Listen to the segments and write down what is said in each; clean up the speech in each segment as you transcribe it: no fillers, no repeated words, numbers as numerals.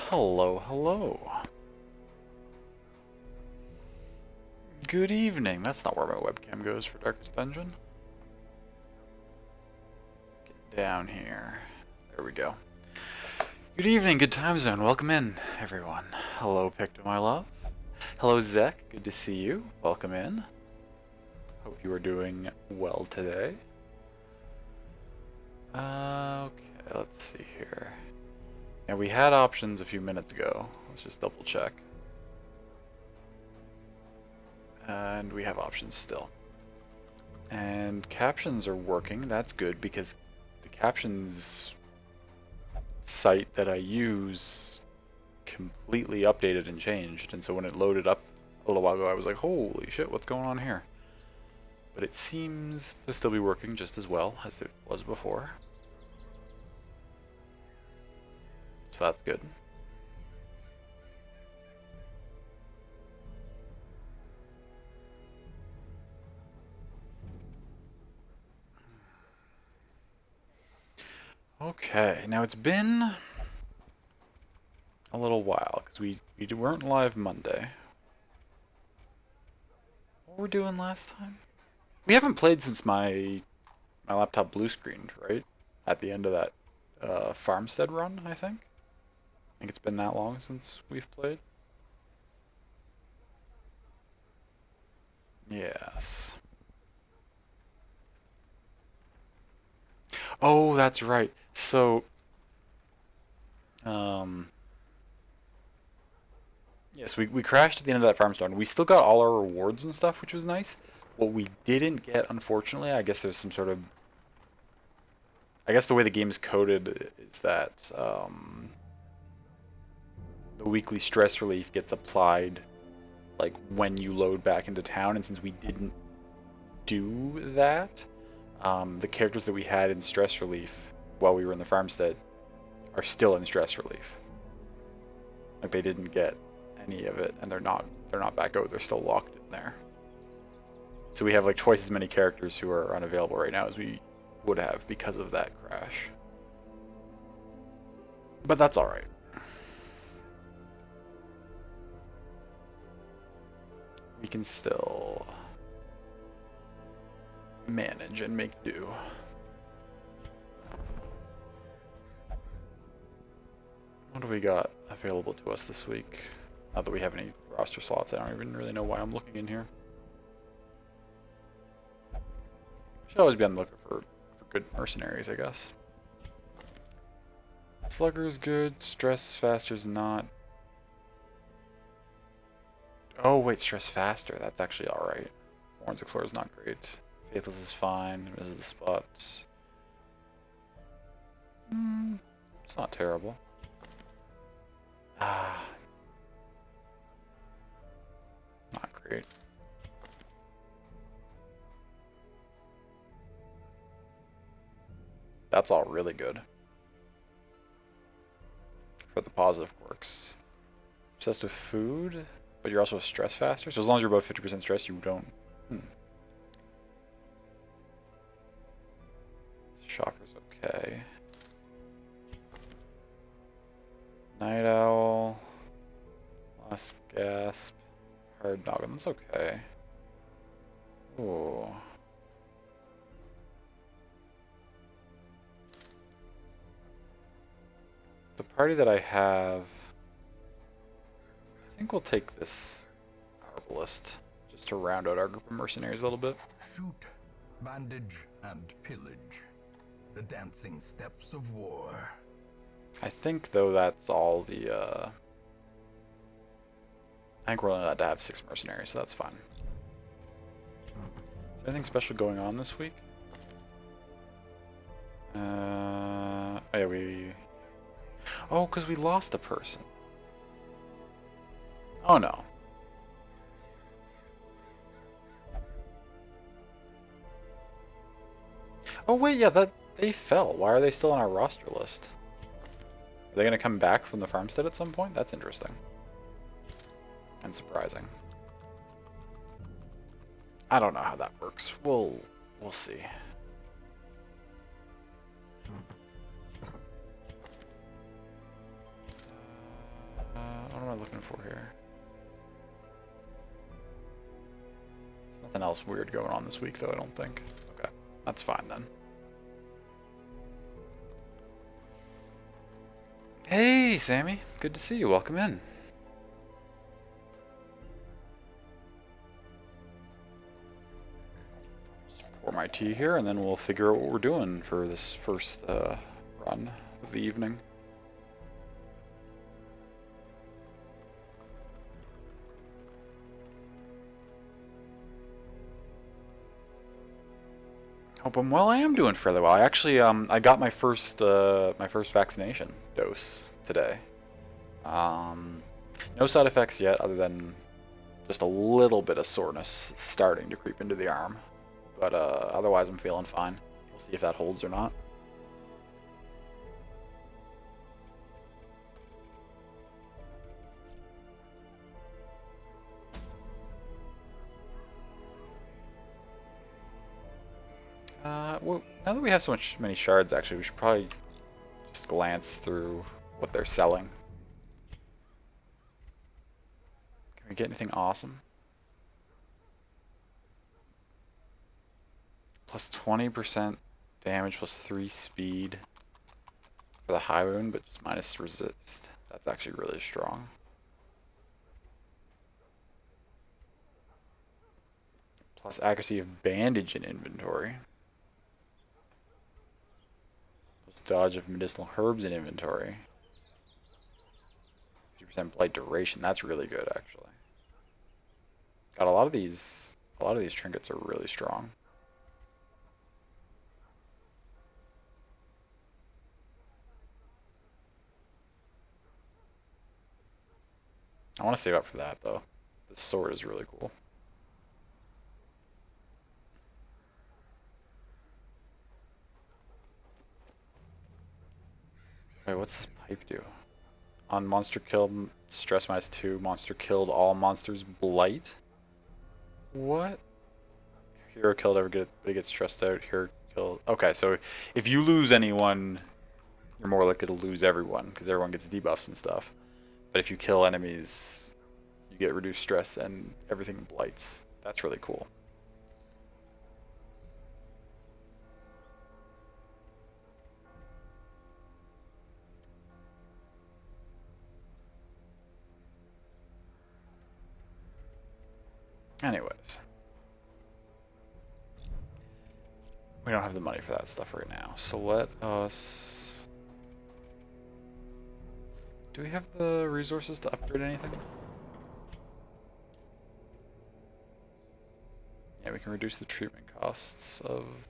Hello, hello. Good evening. That's not where my webcam goes for Darkest Dungeon. Get down here. There we go. Good evening, good time zone. Welcome in, everyone. Hello, Picto, my love. Hello, Zek. Good to see you. Welcome in. Hope you are doing well today. Okay, let's see here. Now, we had options a few minutes ago. Let's just double check. And we have options still. And captions are working. That's good because the captions site that I use completely updated and changed. And so when it loaded up a little while ago, I was like, holy shit, what's going on here? But it seems to still be working just as well as it was before. So that's good. Okay, now it's been a little while because we weren't live Monday. What were we doing last time? We haven't played since my laptop blue screened, right? At the end of that farmstead run, I think. I think it's been that long since we've played. Yes. Oh, that's right. So, yes, we crashed at the end of that farmstead. We still got all our rewards and stuff, which was nice. What we didn't get, unfortunately, I guess there's some sort of... I guess the way the game is coded is that the weekly stress relief gets applied like when you load back into town, and since we didn't do that, the characters that we had in stress relief while we were in the farmstead are still in stress relief. Like they didn't get any of it, and they're not back out. They're still locked in there. So we have like twice as many characters who are unavailable right now as we would have because of that crash. But that's all right. We can still manage and make do. What do we got available to us this week? Not that we have any roster slots, I don't even really know why I'm looking in here. Should always be on the lookout for good mercenaries, I guess. Slugger's good, Stress Faster's not. Oh wait, Stress Faster, that's actually alright. Warren's Explorer's not great. Faithless is fine, misses the spot. It's not terrible. Ah. Not great. That's all really good. For the positive quirks. Obsessed with food, but you're also a stress faster. So as long as you're above 50% stress, you don't... Shocker's okay. Night Owl. Last Gasp. Hard Noggin, that's okay. Ooh. The party that I have... I think we'll take this Arbalist, just to round out our group of mercenaries a little bit. Shoot, bandage, and pillage. The dancing steps of war. I think, though, that's all the, I think we're only allowed to have 6 mercenaries, so that's fine. Is there anything special going on this week? Oh, yeah, we... Oh, because we lost a person. Oh, no. Oh, wait, yeah, they fell. Why are they still on our roster list? Are they going to come back from the farmstead at some point? That's interesting. And surprising. I don't know how that works. We'll see. looking for here? There's nothing else weird going on this week, though, I don't think. Okay, that's fine then. Hey, Sammy. Good to see you. Welcome in. Just pour my tea here, and then we'll figure out what we're doing for this first run of the evening. Hope I'm well. I am doing fairly well. I actually I got my first vaccination dose today. No side effects yet, other than just a little bit of soreness starting to creep into the arm. But otherwise, I'm feeling fine. We'll see if that holds or not. Well, now that we have so many shards, actually, we should probably just glance through what they're selling. Can we get anything awesome? Plus 20% damage, plus 3 speed for the high wound, but just minus resist. That's actually really strong. Plus accuracy of bandage in inventory. Plus dodge of medicinal herbs in inventory. 50% blight duration. That's really good, actually. Got a lot of these trinkets are really strong. I want to save up for that, though. This sword is really cool. Wait, what's this pipe do? On monster killed, stress -2. Monster killed, all monsters blight. What? Hero killed, but it gets stressed out. Hero killed. Okay, so if you lose anyone, you're more likely to lose everyone, because everyone gets debuffs and stuff. But if you kill enemies, you get reduced stress and everything blights. That's really cool. Anyways. We don't have the money for that stuff right now. So let us... Do we have the resources to upgrade anything? Yeah, we can reduce the treatment costs of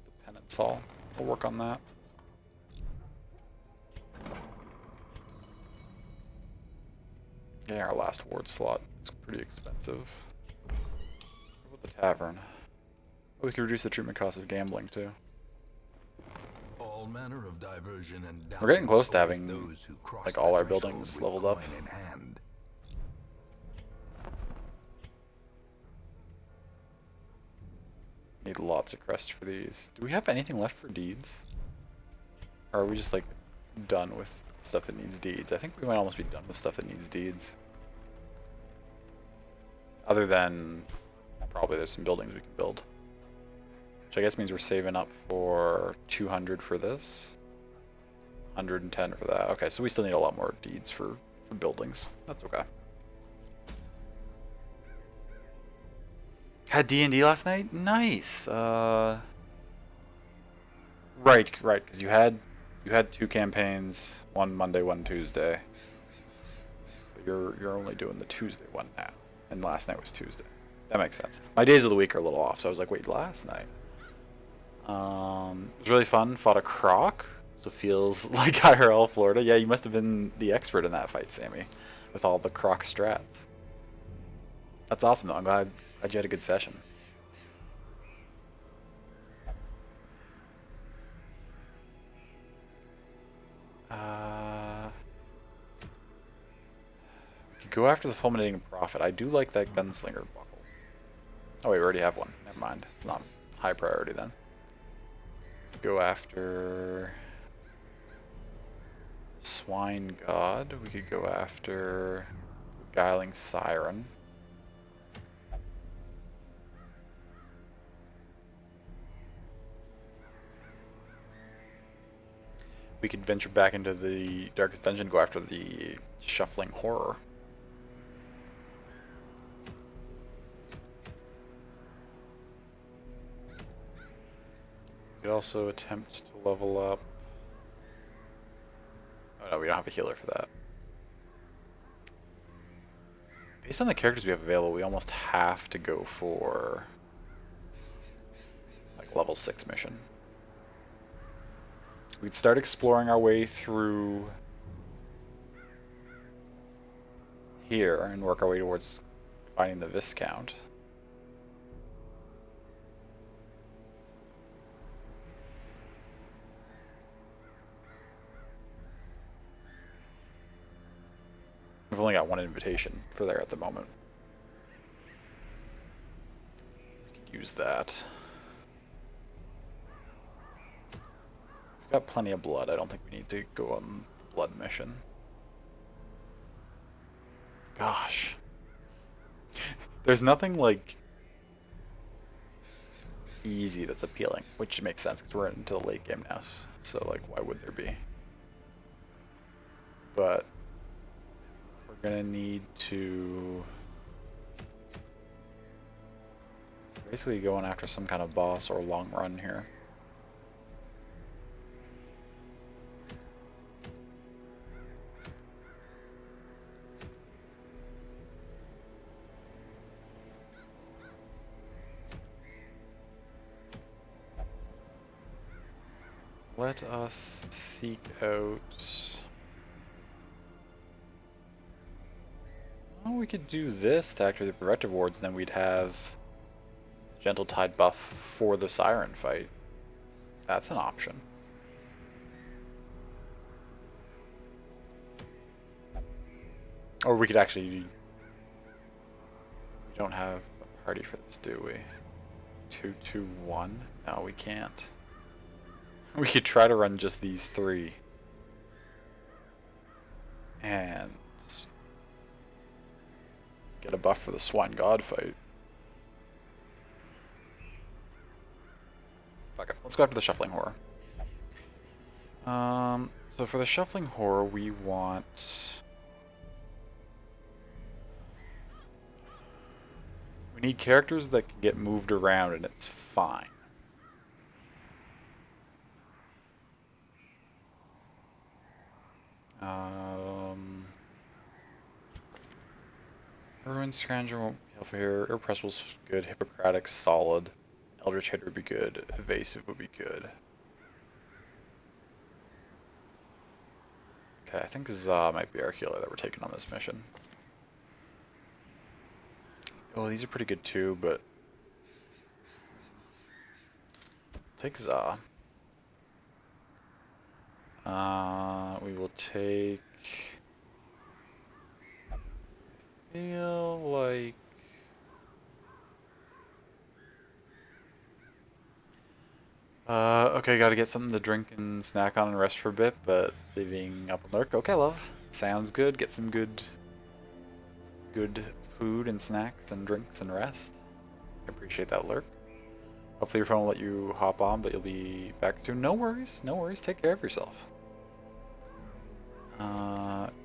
the penance hall. We'll work on that. Getting our last ward slot is pretty expensive. What about the tavern? Oh, we can reduce the treatment cost of gambling too. All manner of diversion and We're getting close to having those who cross like all our that threshold buildings with leveled up. coin in hand. Need lots of crest for these. Do we have anything left for deeds? Or are we just like done with stuff that needs deeds? I think we might almost be done with stuff that needs deeds. Other than probably there's some buildings we can build. Which I guess means we're saving up for 200 for this. 110 for that. Okay, so we still need a lot more deeds for buildings. That's okay. Had D&D last night? Nice. Right, because you had 2 campaigns, one Monday, one Tuesday. But you're only doing the Tuesday one now, and last night was Tuesday. That makes sense. My days of the week are a little off, so I was like, wait, last night. It was really fun. Fought a croc, so feels like IRL Florida. Yeah, you must have been the expert in that fight, Sammy, with all the croc strats. That's awesome, though. I'm glad you had a good session. We could go after the fulminating prophet. I do like that gunslinger buckle. Oh wait, we already have one. Never mind. It's not high priority then. Go after Swine God. We could go after Beguiling Siren. We could venture back into the Darkest Dungeon, go after the Shuffling Horror. We could also attempt to level up. Oh no, we don't have a healer for that. Based on the characters we have available, we almost have to go for like level 6 mission. We'd start exploring our way through here and work our way towards finding the Viscount. We've only got one invitation for there at the moment. We could use that. We've got plenty of blood. I don't think we need to go on the blood mission. Gosh. There's nothing like easy that's appealing, which makes sense because we're into the late game now. So like, why would there be? But we're gonna need to basically going after some kind of boss or long run here. Let us seek out... Oh, we could do this to activate the Protective Wards, then we'd have Gentle Tide buff for the Siren fight. That's an option. Or we could actually... We don't have a party for this, do we? 2-2-1? No, we can't. We could try to run just these three. And get a buff for the Swine God fight. Fuck it. Let's go after the Shuffling Horror. So for the Shuffling Horror, we want... We need characters that can get moved around and it's fine. Ruin Scourger won't be helpful here. Irrepressible's good. Hippocratic solid. Eldritch Hit would be good. Evasive would be good. Okay, I think Za might be our healer that we're taking on this mission. Oh, these are pretty good too, but take Za. We will take... I feel like... Okay, gotta get something to drink and snack on and rest for a bit, but leaving up and lurk. Okay, love. Sounds good. Get some good food and snacks and drinks and rest. I appreciate that lurk. Hopefully your phone will let you hop on, but you'll be back soon. No worries. No worries. Take care of yourself.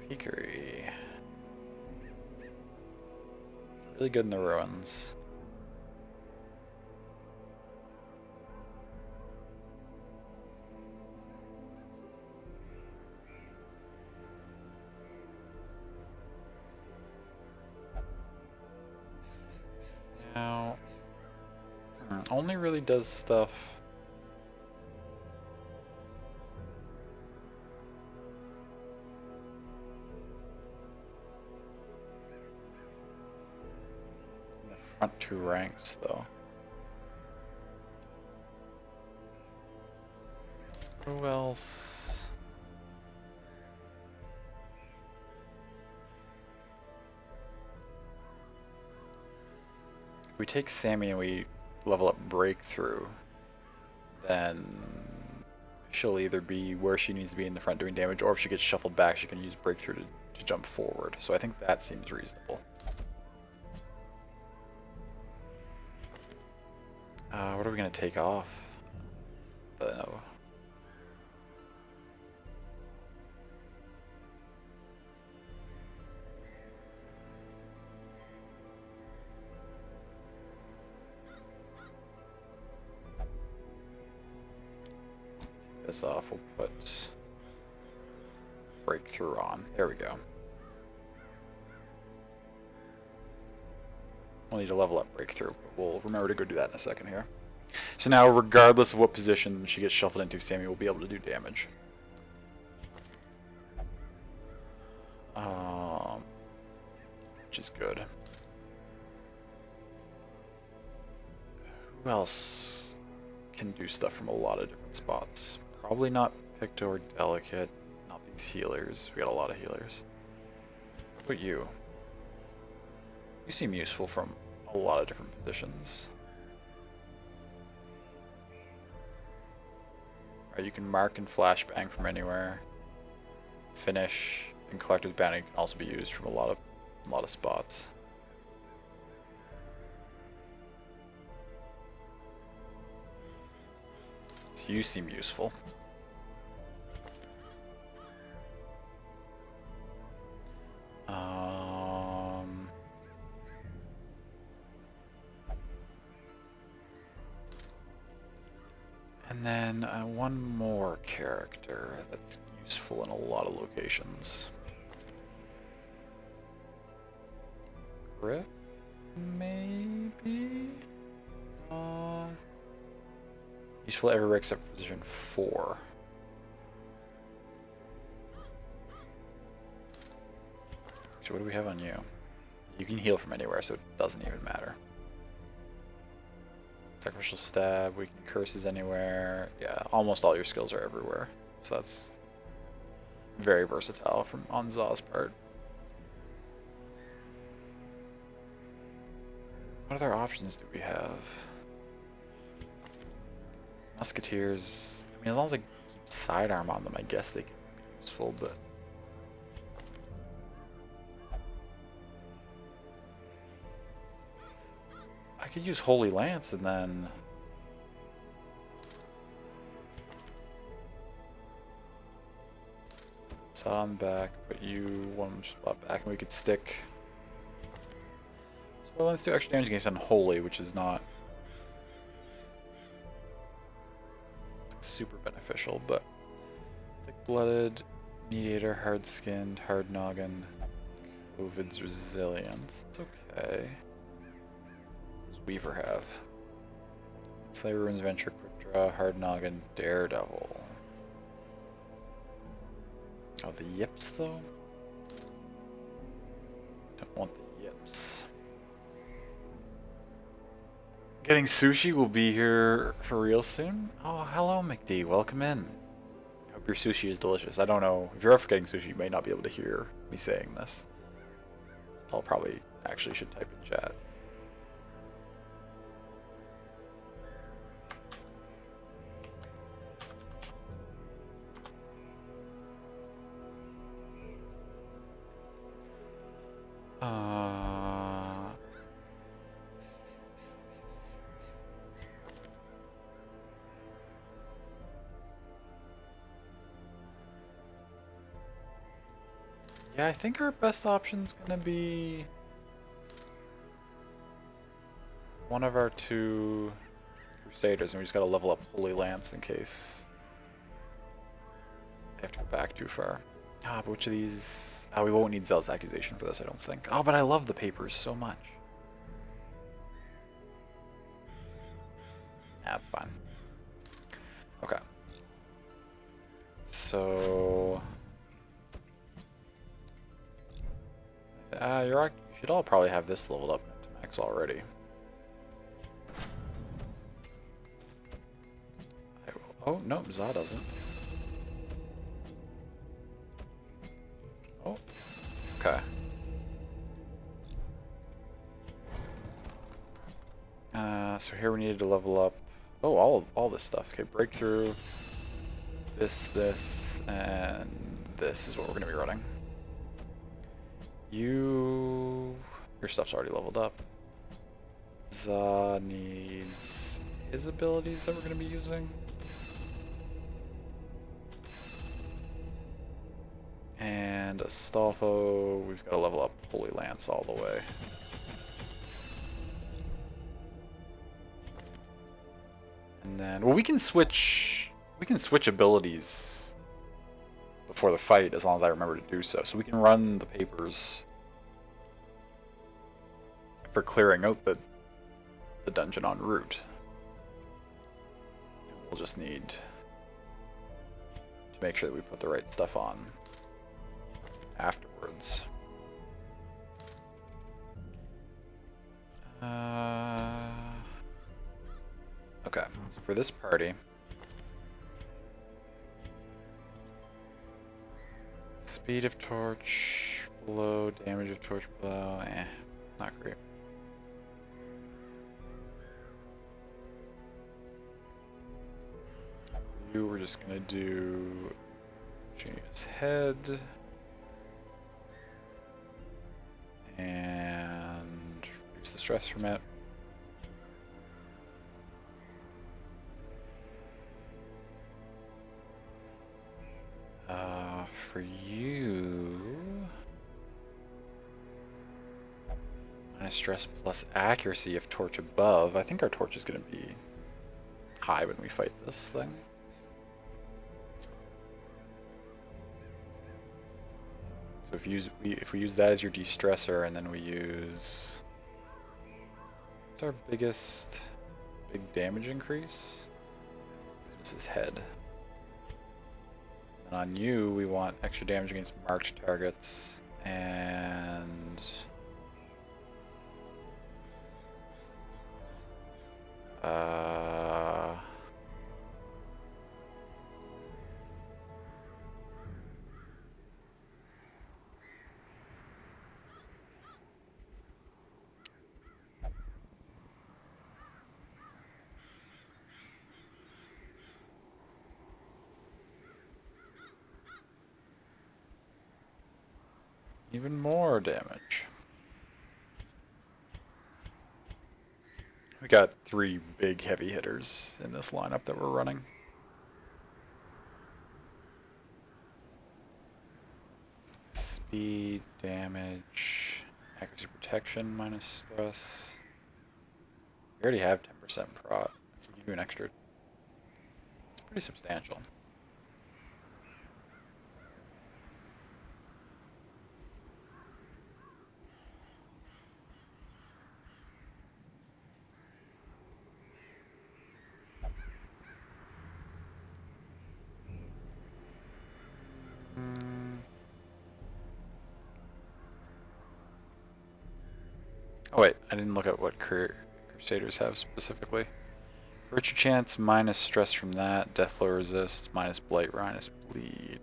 Peakery. Really good in the ruins. Now, only really does stuff. In the front two ranks, though. Who else? If we take Sammy and we level up Breakthrough, then she'll either be where she needs to be in the front doing damage, or if she gets shuffled back, she can use breakthrough to jump forward. So I think that seems reasonable. What are we going to take off? No. Take this off. We'll put breakthrough on. There we go. We'll need to level up breakthrough, but we'll remember to go do that in a second here. So now, regardless of what position she gets shuffled into, Sammy will be able to do damage. Which is good. Who else can do stuff from a lot of different spots? Probably not Picto or Delicate. Not these healers. We got a lot of healers. How about you? You seem useful from a lot of different positions. Right, you can mark and flashbang from anywhere. Finish and Collector's Bounty can also be used from a lot of spots. So you seem useful. And then one more character that's useful in a lot of locations. Griff, maybe? Useful everywhere except position 4. So what do we have on you? You can heal from anywhere, so it doesn't even matter. Sacrificial Stab, weaken curses anywhere. Yeah, almost all your skills are everywhere. So that's very versatile from on Zaw's part. What other options do we have? Musketeers, I mean, as long as I keep sidearm on them, I guess they can be useful, but... I could use Holy Lance and then... It's on back, put you one spot back, and we could stick... So let's do extra damage against Unholy, which is not... super beneficial, but thick-blooded, mediator, hard-skinned, hard-noggin, COVID's resilient. That's okay. What does Weaver have? Slayer Runes, Venture, Quick Draw, hard-noggin, Daredevil. Oh, the yips though? Don't want the yips. Getting sushi will be here for real soon. Oh, hello, McD. Welcome in. I hope your sushi is delicious. I don't know. If you're ever getting sushi, you may not be able to hear me saying this. I'll probably actually should type in chat. Yeah, I think our best option's gonna be one of our two Crusaders, and we just gotta level up Holy Lance in case they have to go back too far. Ah, but which of these... Oh, we won't need Zealous Accusation for this, I don't think. Oh, but I love the papers so much. That's fine. Okay. So... you should all probably have this leveled up to max already. Oh, no, Za doesn't. Oh, okay. So here we needed to level up. Oh, all this stuff. Okay, breakthrough. this, and this is what we're going to be running. Your stuff's already leveled up. Za needs his abilities that we're going to be using. And Astolfo, we've got to level up Holy Lance all the way. And then, well, we can switch abilities before the fight as long as I remember to do so. So we can run the papers for clearing out the dungeon en route. And we'll just need to make sure that we put the right stuff on afterwards. Okay, so for this party, speed of torch blow, damage of torch blow, not great. For you, we're just gonna do change his head and reduce the stress from it. For you, minus stress plus accuracy of torch above. I think our torch is going to be high when we fight this thing. So if we use that as your de-stressor, and then we use, what's our biggest big damage increase? This is his head. And on you, we want extra damage against marked targets, and even more damage. We got 3 big heavy hitters in this lineup that we're running. Speed, damage, accuracy, protection, minus stress. We already have 10% prot. If we give you an extra, it's pretty substantial. Oh wait, I didn't look at what Crusaders have specifically. Virtue Chance, minus stress from that. Deathblow resist, minus blight, minus bleed.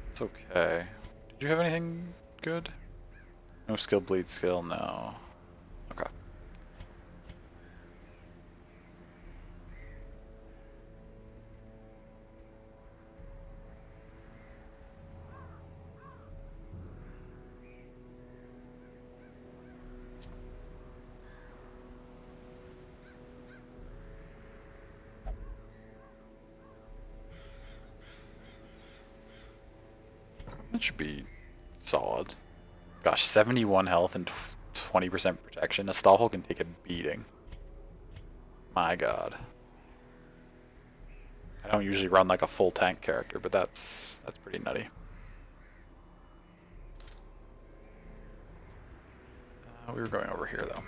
It's okay. Did you have anything good? No skill, bleed skill, no. Okay. That should be solid. Gosh, 71 health and 20% protection. Astolfo can take a beating. My god. I don't usually run like a full tank character, but that's pretty nutty. We were going over here though.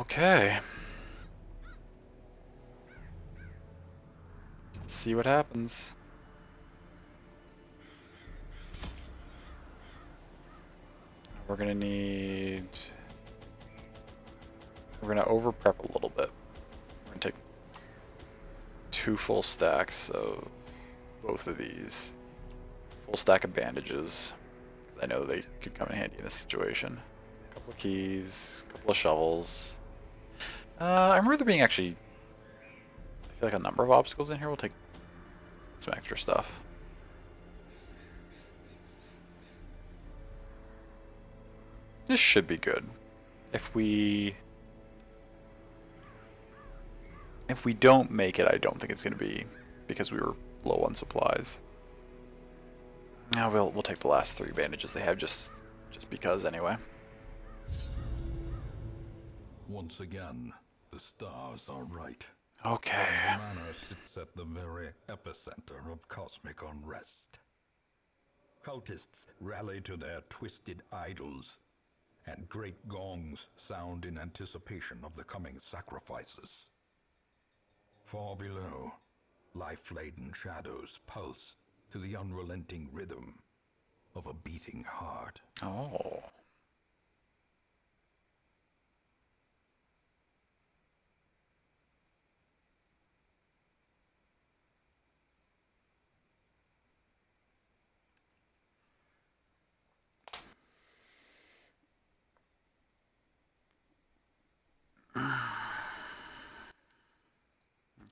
Okay. Let's see what happens. We're gonna over prep a little bit. We're gonna take 2 full stacks of both of these. Full stack of bandages. I know they could come in handy in this situation. A couple of keys, a couple of shovels. I remember there being actually, I feel like a number of obstacles in here. We'll take some extra stuff. This should be good. If we don't make it, I don't think it's going to be because we were low on supplies. Now we'll take the last 3 bandages they have just because anyway. Once again, the stars are right. Okay. The manor sits at the very epicenter of cosmic unrest. Cultists rally to their twisted idols, and great gongs sound in anticipation of the coming sacrifices. Far below, life-laden shadows pulse to the unrelenting rhythm of a beating heart. Oh.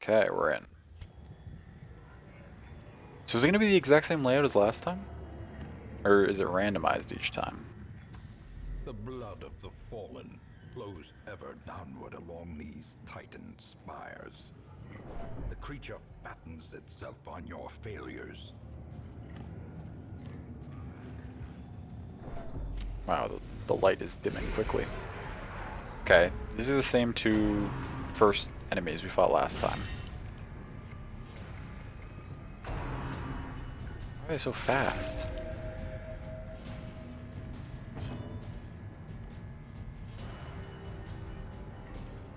Okay, we're in. So is it going to be the exact same layout as last time? Or is it randomized each time? The blood of the fallen flows ever downward along these titan spires. The creature fattens itself on your failures. Wow, the light is dimming quickly. Okay, these are the same 2 first enemies we fought last time. Why are they so fast?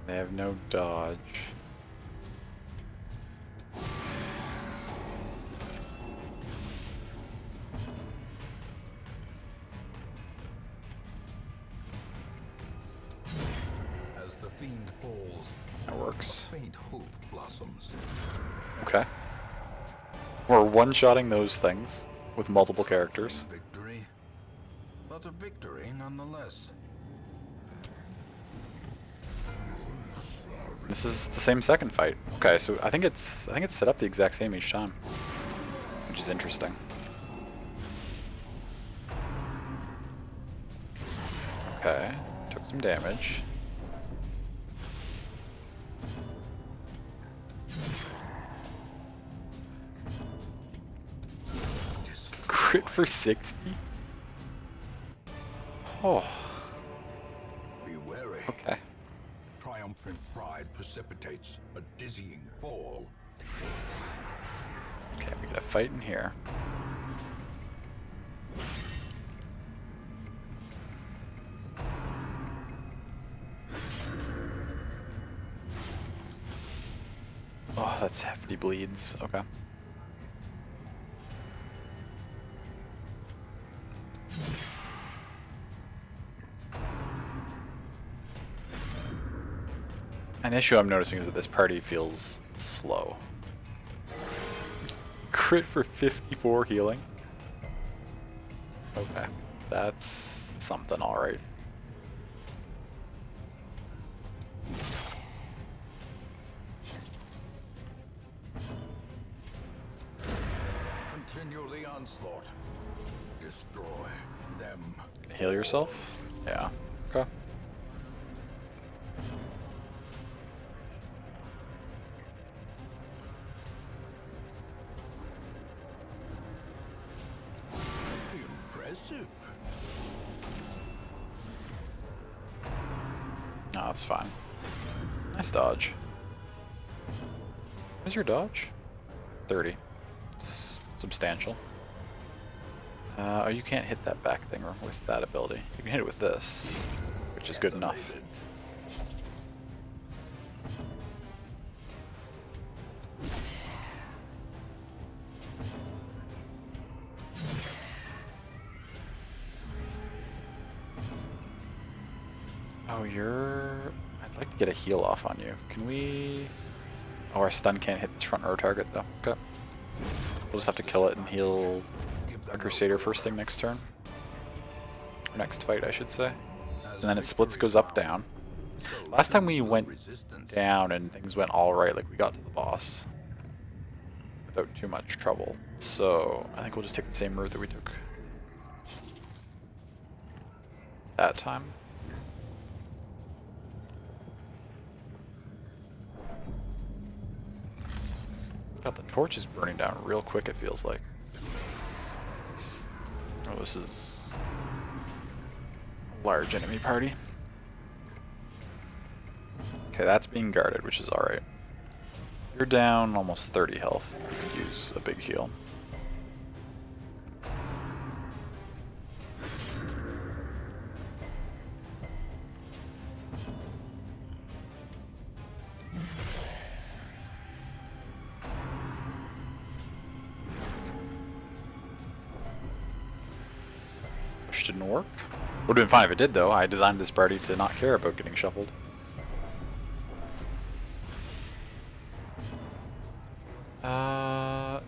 They have no dodge. As the fiend falls, That works. faint hope blossoms. Okay. We're one-shotting those things with multiple characters. Victory, but a victory nonetheless. This is the same second fight. Okay, so I think it's set up the exact same each time, which is interesting. Okay, took some damage. Crit for 60? Oh, Be wary. okay. Triumphant pride precipitates a dizzying fall. Okay, we got a fight in here. Oh, that's hefty bleeds. Okay. An issue I'm noticing is that this party feels slow. Crit for 54 healing. Okay, that's something, alright. Continue the onslaught. Destroy them. Heal yourself? Yeah. Okay. Impressive. No, that's fine. Nice dodge. What is your dodge? 30. It's substantial. Oh, you can't hit that back thing with that ability. You can hit it with this, which is good enough. Oh, I'd like to get a heal off on you. Can we... Oh, our stun can't hit this front row target, though. Okay. We'll just have to kill it and heal our Crusader first thing next turn. Or next fight, I should say. And then it splits, goes up, down. Last time we went down and things went alright, like we got to the boss without too much trouble. So I think we'll just take the same route that we took that time. God, the torch is burning down real quick, it feels like. Oh, this is a large enemy party. Okay, that's being guarded, which is alright. You're down almost 30 health. You could use a big heal. Push didn't work. Would have been fine if it did, though. I designed this party to not care about getting shuffled.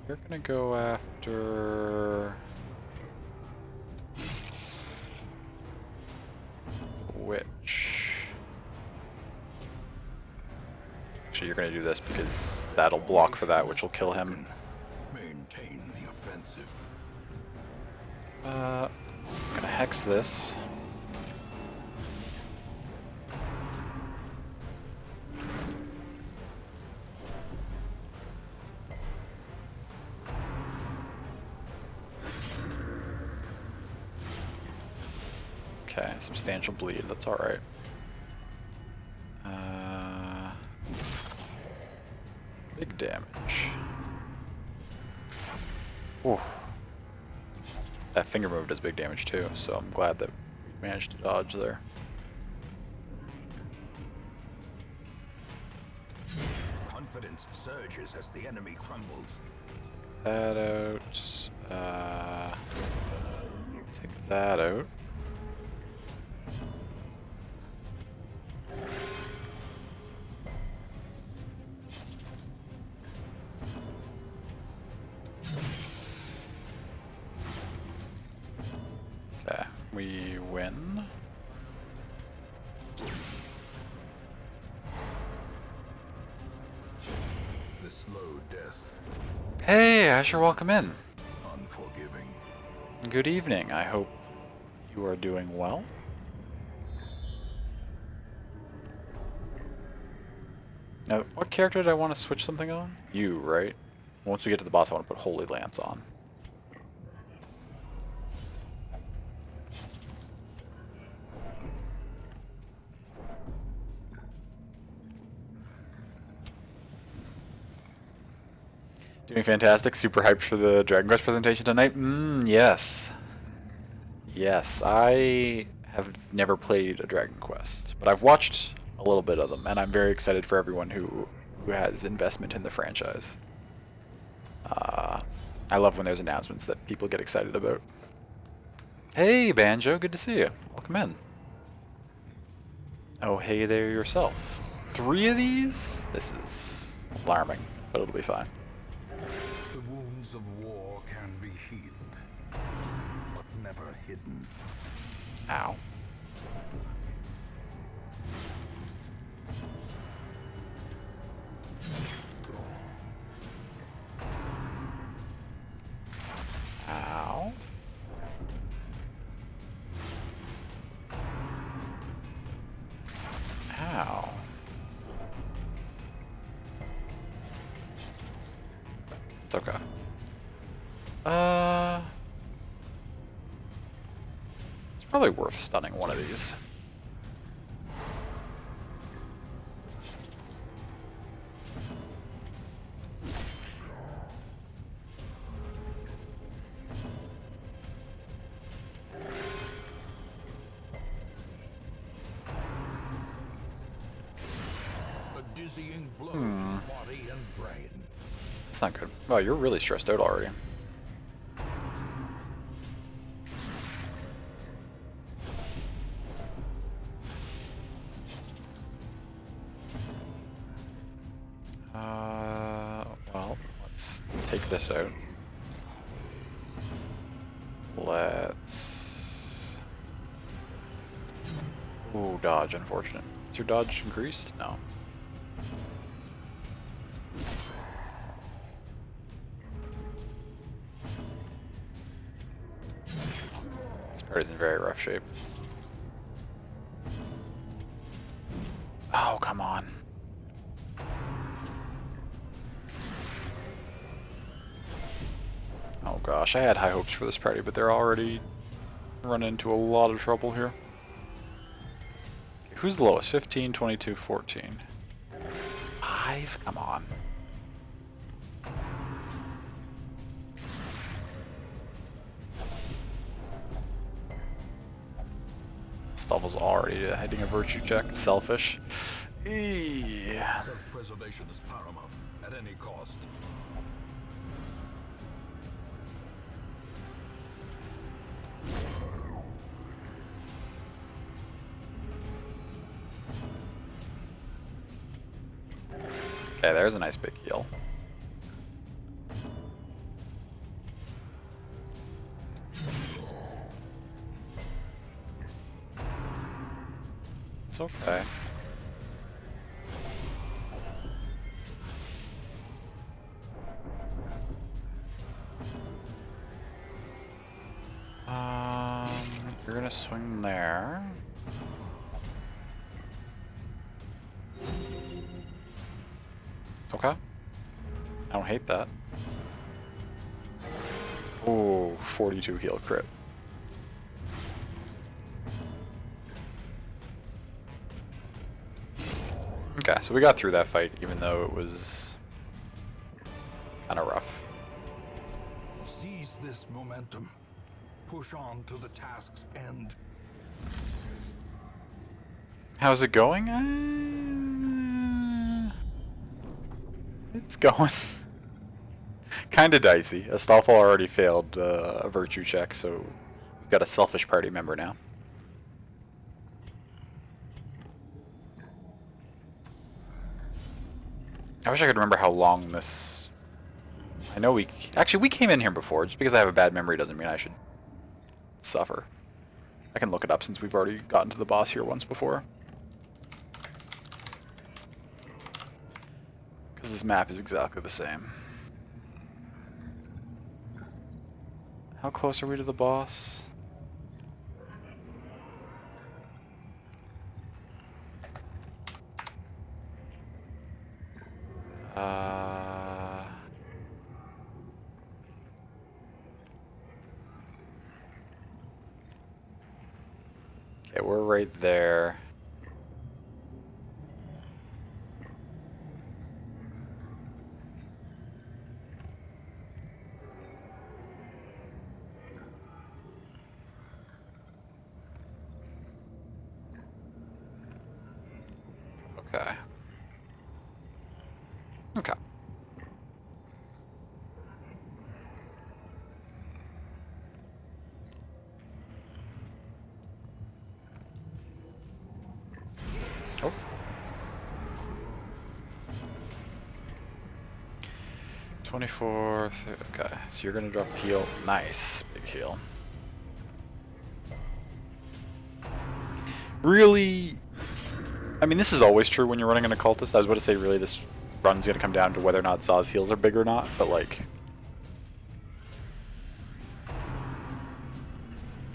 You're gonna go after... which? Actually, you're gonna do this because that'll block for that, which will kill him. Maintain the offensive. I'm gonna hex this. Okay, substantial bleed, that's alright. Big damage. Ooh. That finger move does big damage too, so I'm glad that we managed to dodge there. Confidence surges as the enemy crumbles. That out. Take that out. Okay, we win. The slow death, Hey, Asher, welcome in. unforgiving. Good evening. I hope you are doing well. Now, what character did I want to switch something on? You, right? Once we get to the boss, I want to put Holy Lance on. Doing fantastic. Super hyped for the Dragon Quest presentation tonight. Yes. Yes, I have never played a Dragon Quest, but I've watched a little bit of them, and I'm very excited for everyone who has investment in the franchise. I love when there's announcements that people get excited about. Hey, Banjo, good to see you. Welcome in. Oh, hey there yourself. 3 of these? This is alarming, but it'll be fine. The wounds of war can be healed, but never hidden. Ow. Ow. Ow. It's okay. It's probably worth stunning one of these. A dizzying blow to body and brain. It's not good. Wow, you're really stressed out already. Well, let's take this out. Let's dodge, unfortunate. Is your dodge increased? No. This party's in very rough shape. Oh, come on. Oh gosh, I had high hopes for this party, but they're already running into a lot of trouble here. Okay, who's the lowest? 15, 22, 14. 5? Come on. Stubble's already heading a virtue check. Selfish. Self-preservation is paramount at any cost. Okay, there's a nice big heal. It's okay. You're gonna swing there. Okay. I don't hate that. Ooh, 42 heal crit. Okay, so we got through that fight, even though it was kind of rough. Seize this momentum. Push on to the task's end. How's it going? It's going kind of dicey. Astolfo already failed a virtue check, so we've got a selfish party member now. I wish I could remember how long this... I know we... Actually, we came in here before. Just because I have a bad memory doesn't mean I should suffer. I can look it up since we've already gotten to the boss here once before. Because this map is exactly the same. How close are we to the boss? Okay, we're right there. Okay. Okay. Oh. Okay, so you're gonna drop heal. Nice, big heal. Really, I mean, this is always true when you're running an occultist. I was about to say, really, this run's gonna come down to whether or not Zaw's heals are big or not, but like,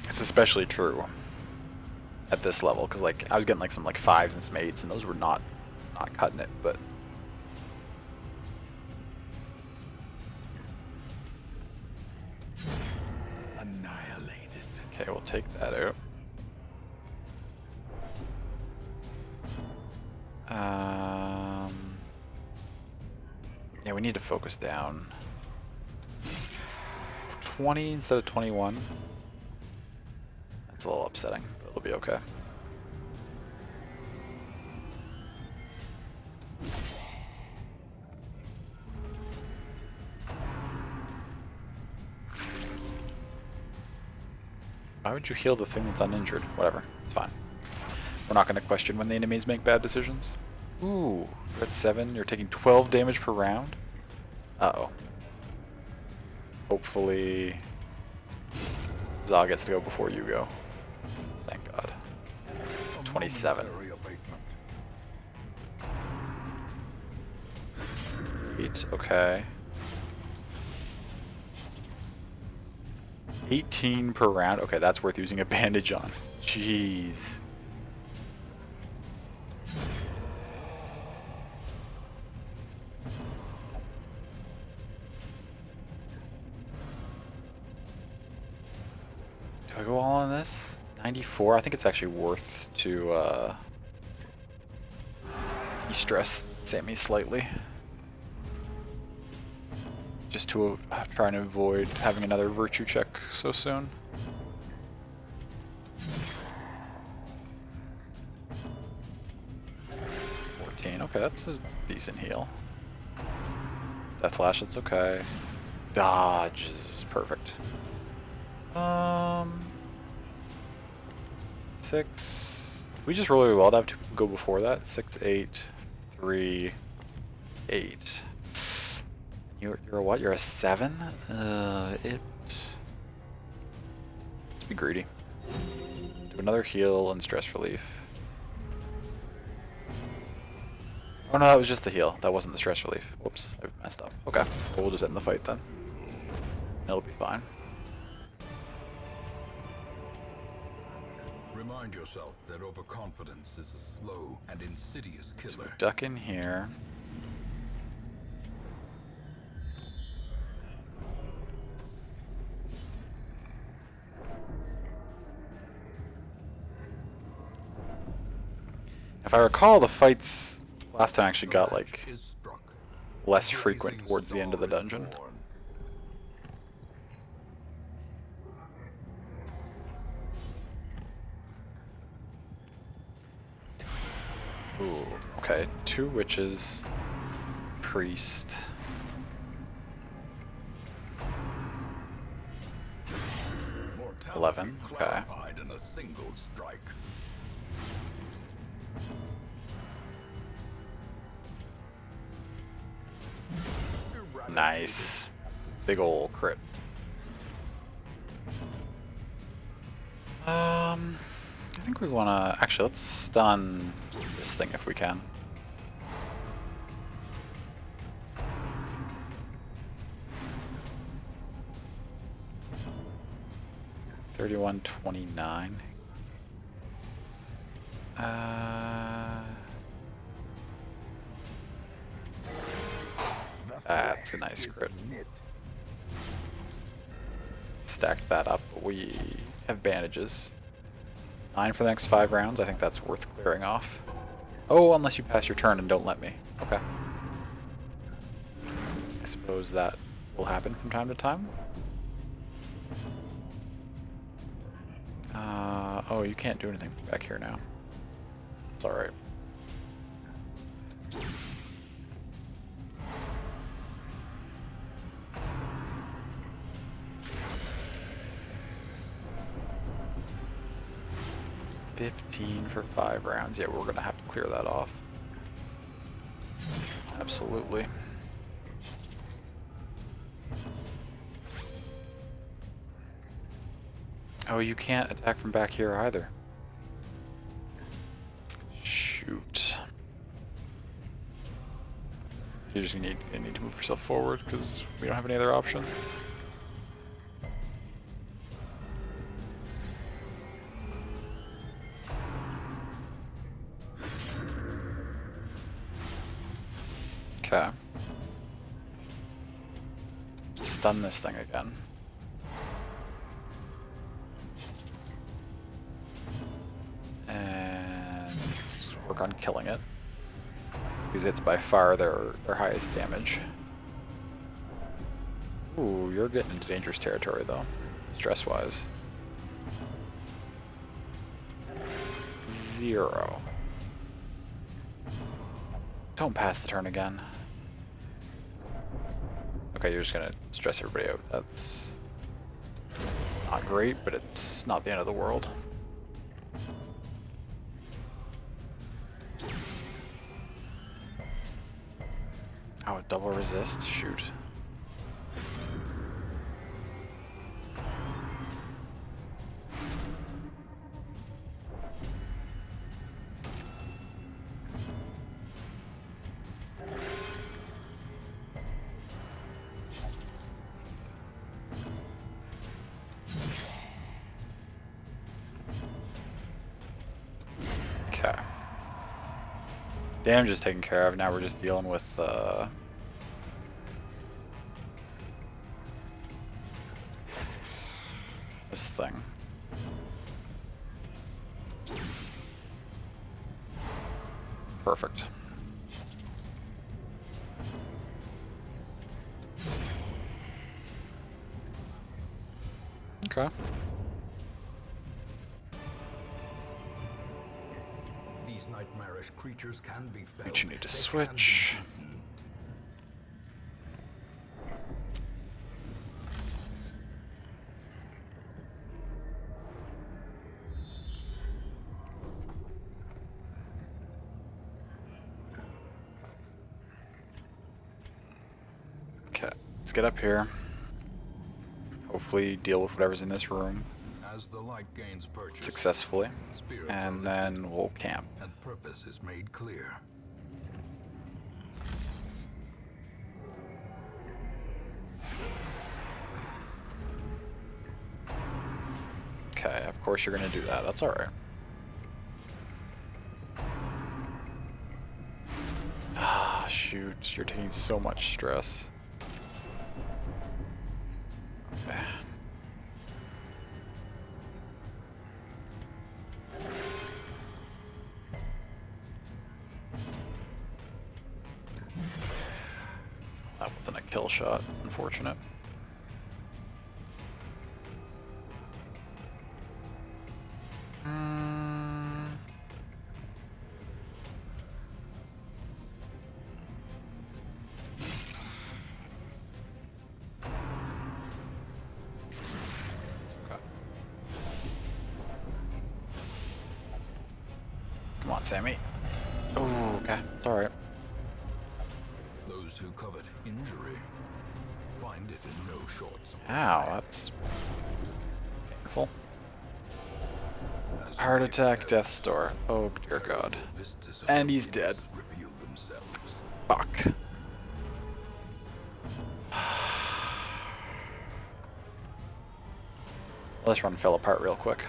it's especially true at this level, because like I was getting like some like 5s and some 8s, and those were not cutting it, but. Okay, we'll take that out. Yeah, we need to focus down. 20 instead of 21. That's a little upsetting, but it'll be okay. Why would you heal the thing that's uninjured? Whatever, it's fine. We're not going to question when the enemies make bad decisions. Ooh, that's 7. You're taking 12 damage per round. Uh-oh. Hopefully Zaw gets to go before you go. Thank God. 27. Momentary abatement. 8, okay. 18 per round. Okay, that's worth using a bandage on. Jeez. Do I go all on this? 94? I think it's actually worth to de-stress Sammy slightly. Just to try and avoid having another virtue check so soon. Okay, that's a decent heal. Death Flash, that's okay. Dodge is perfect. 6. Did we just roll really well to have to go before that? 6, 8, 3, 8. You're a what? You're a 7? Let's be greedy. Do another heal and stress relief. Oh no, that was just the heal. That wasn't the stress relief. Whoops, I messed up. Okay, well, we'll just end the fight then. It'll be fine. Remind yourself that overconfidence is a slow and insidious killer. So duck in here. If I recall, the fights last time actually got like less frequent towards the end of the dungeon. Ooh, okay. 2 witches, priest. Mortality 11, okay. clarified in a single strike. Nice. Big ol' crit. I think we wanna... Actually, let's stun this thing if we can. $31.29. That's a nice crit. Stacked that up, but we have bandages. 9 for the next 5 rounds. I think that's worth clearing off. Oh, unless you pass your turn and don't let me. Okay. I suppose that will happen from time to time. Oh, you can't do anything back here now. It's alright. $15 for 5 rounds. Yeah, we're gonna have to clear that off. Absolutely. Oh, you can't attack from back here either. Shoot. You're just gonna need to move yourself forward because we don't have any other option. Okay. Stun this thing again. And work on killing it. Because it's by far their highest damage. Ooh, you're getting into dangerous territory though, stress-wise. 0. Don't pass the turn again. Okay, you're just gonna stress everybody out. That's not great, but it's not the end of the world. Oh, double resist? Shoot. Damage is taken care of. Now we're just dealing with this thing. Perfect. Okay. These nightmarish creatures can be felt. But you need to They can be switch. beaten. Okay, let's get up here. Hopefully deal with whatever's in this room As the light gains purchase, successfully. spirits And are then lifted, we'll camp. and purpose is made clear. Okay, of course you're gonna do that. That's alright. Ah, shoot. You're taking so much stress. Okay. That wasn't a kill shot. It's unfortunate. It's okay. Come on, Sammy. Oh, okay. It's alright. Those who covet injury find it in no short supply. Ow, that's painful. As Heart we attack, perish, death's door. Oh, dear God. vistas of And he's dead. emptiness reveal themselves. Fuck. This run fell apart real quick.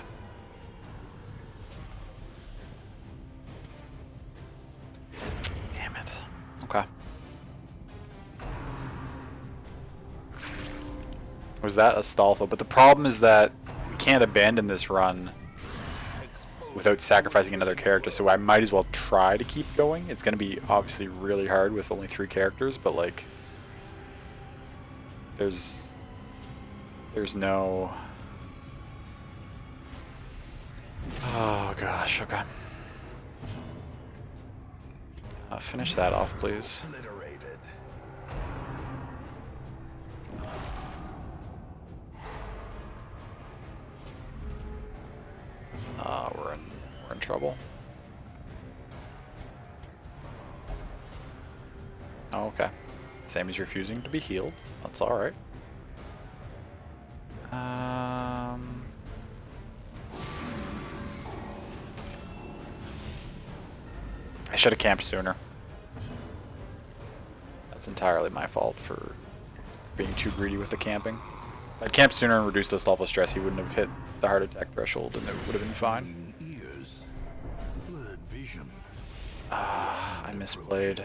Damn it. Okay. Was that Astolfo? But the problem is that we can't abandon this run without sacrificing another character, so I might as well try to keep going. It's going to be obviously really hard with only 3 characters, but like there's no... Oh gosh, okay. Finish that off, please. Obliterated. We're in trouble. Oh, okay. Sammy's refusing to be healed. That's alright. I should have camped sooner. That's entirely my fault for being too greedy with the camping. If I'd camped sooner and reduced Astolfo's stress, he wouldn't have hit the heart attack threshold and it would have been fine. Ears, blurred vision. I misplayed.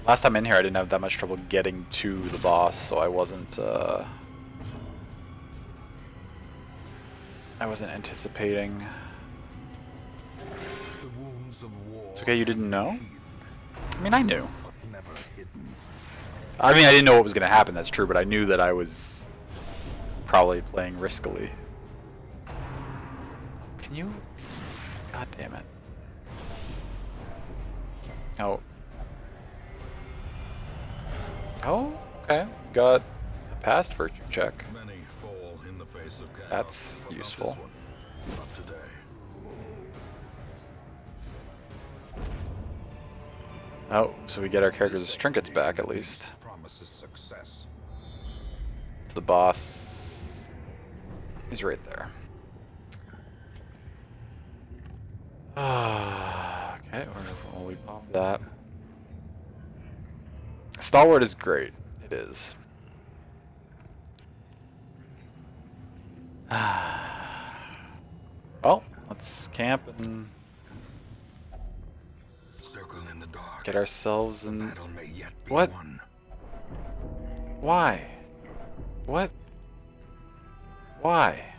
Last time in here I didn't have that much trouble getting to the boss, so I wasn't anticipating. The wounds of war. It's okay you didn't know? I mean, I knew. But never hidden. I mean, I didn't know what was going to happen, that's true, but I knew that I was probably playing riskily. Can you? God damn it. Oh. Oh, okay. Got a past virtue check. Many fall in the face of chaos. That's But not useful. this one. Not today. Oh, so we get our characters' trinkets back at least. Promises success. So the boss is right there. Okay, well, we popped that. Stalwart is great. It is. Well, let's camp and Circle in the dark. get ourselves in. Battle may yet be What? won. Why? What? Why?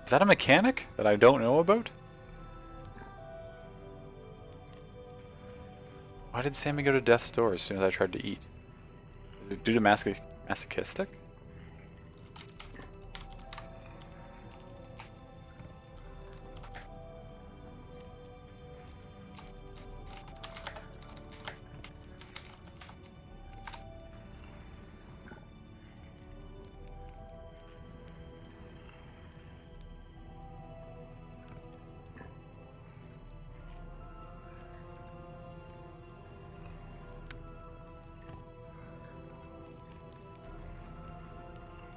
Is that a mechanic that I don't know about? Why did Sammy go to death's door as soon as I tried to eat? Is it due to masochistic?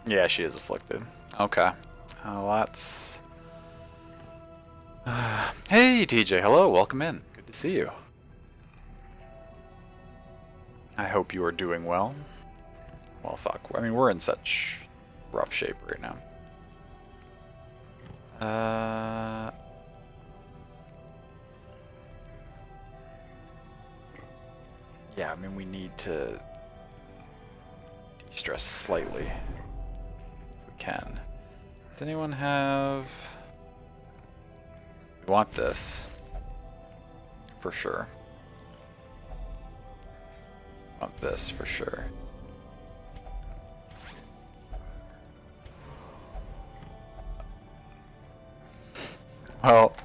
Yeah, she is afflicted. Okay. Let's... hey, TJ. Hello. Welcome in. Good to see you. I hope you are doing well. Well, fuck. I mean, we're in such rough shape right now. Yeah, I mean, we need to de-stress slightly. If we can. Does anyone have... We want this. For sure. Want this for sure. Well,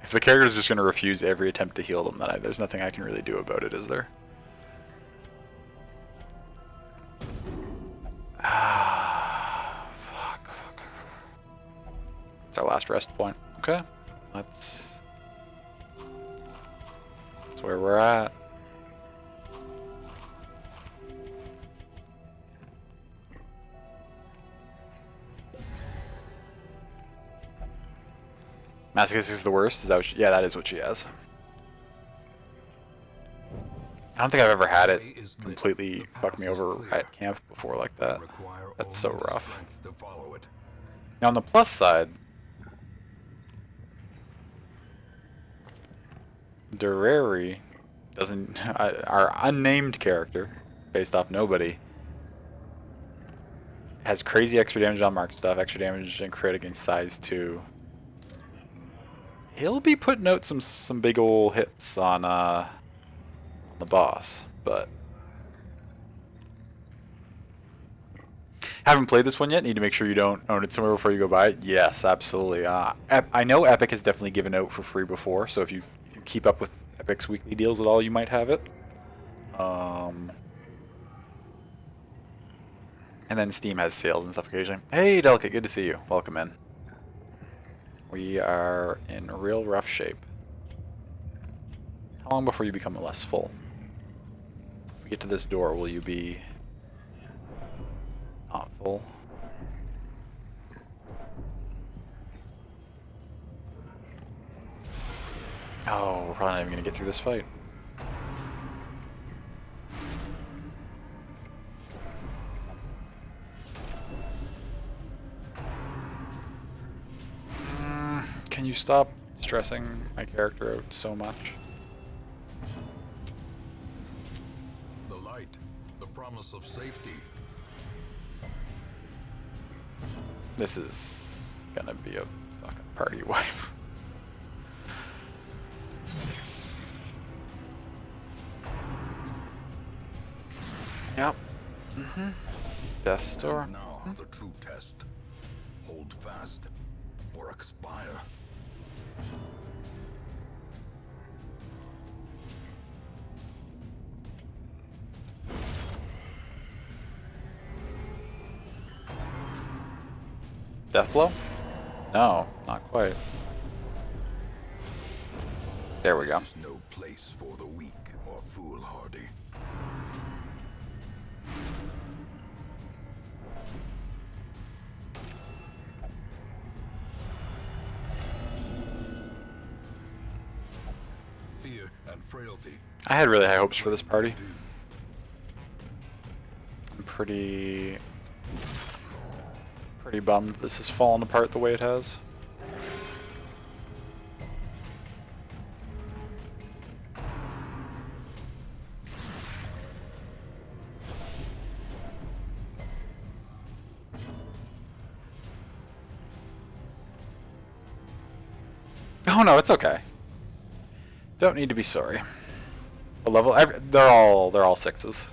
if the character's just going to refuse every attempt to heal them, then there's nothing I can really do about it, is there? Fuck. It's our last rest point. Okay. That's where we're at. Masochist is the worst? Is that what yeah, that is what she has. I don't think I've ever had it completely fuck me over at camp before like that. That's so rough. Now on the plus side, Durari doesn't... our unnamed character, based off nobody, has crazy extra damage on marked stuff, extra damage and crit against size 2. He'll be putting out some big ol' hits on the boss, but haven't played this one yet. Need to make sure you don't own it somewhere before you go buy it. Yes, absolutely. I know Epic has definitely given out for free before, so if you keep up with Epic's weekly deals at all, you might have it. And then Steam has sales and stuff occasionally. Hey, Delicate, good to see you. Welcome in. We are in real rough shape. How long before you become less full? If we get to this door, will you be not full? Oh, we're probably not even going to get through this fight. Can you stop stressing my character out so much? The light, the promise of safety. This is gonna be a fucking party wipe. Yep. Death's door. Now the true test. Hold fast or expire. Death blow? No, not quite. There we go. This is no place for the weak or foolhardy. Fear and frailty. I had really high hopes for this party. I'm pretty Pretty bummed this has fallen apart the way it has. Oh no, it's okay. Don't need to be sorry. The level, they're all sixes.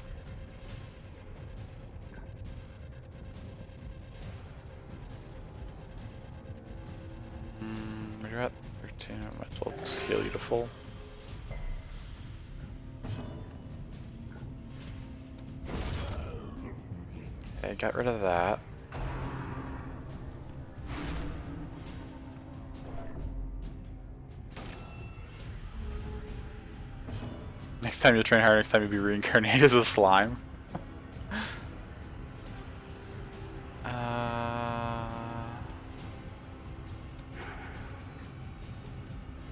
You're at 13. I might as well just heal you to full. Okay, got rid of that. Next time you'll train hard, next time you'll be reincarnated as a slime.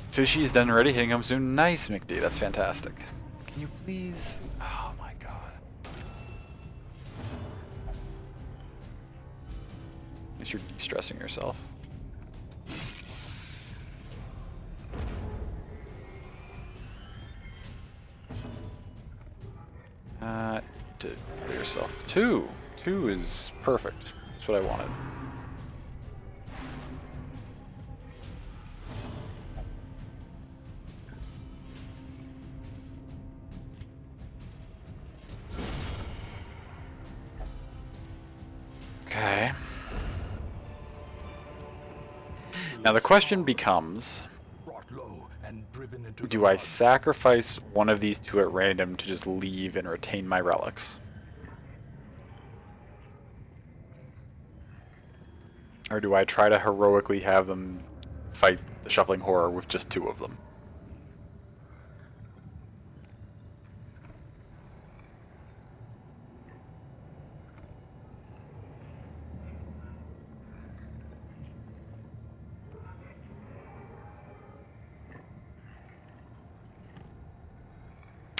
Sushi is done already, hitting home soon. Nice, McD, that's fantastic. Can you please? Oh my god. At least you're de-stressing yourself. To heal yourself. Two. Two is perfect. That's what I wanted. Okay. Now the question becomes, do I sacrifice one of these two at random to just leave and retain my relics? Or do I try to heroically have them fight the Shuffling Horror with just two of them?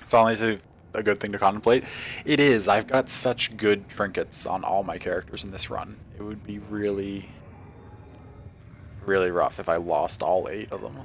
It's always a good thing to contemplate. It is. I've got such good trinkets on all my characters in this run. It would be really, really rough if I lost all 8 of them.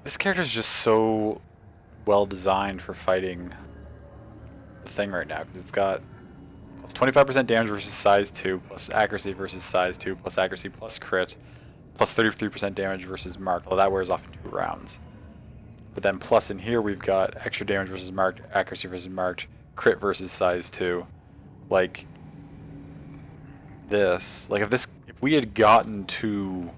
This character is just so well designed for fighting the thing right now, because it's got plus 25% damage versus size 2, plus accuracy versus size 2, plus accuracy plus crit, plus 33% damage versus marked. Well, that wears off in 2 rounds. But then plus in here we've got extra damage versus marked, accuracy versus marked, crit versus size 2. Like this, like if we had gotten to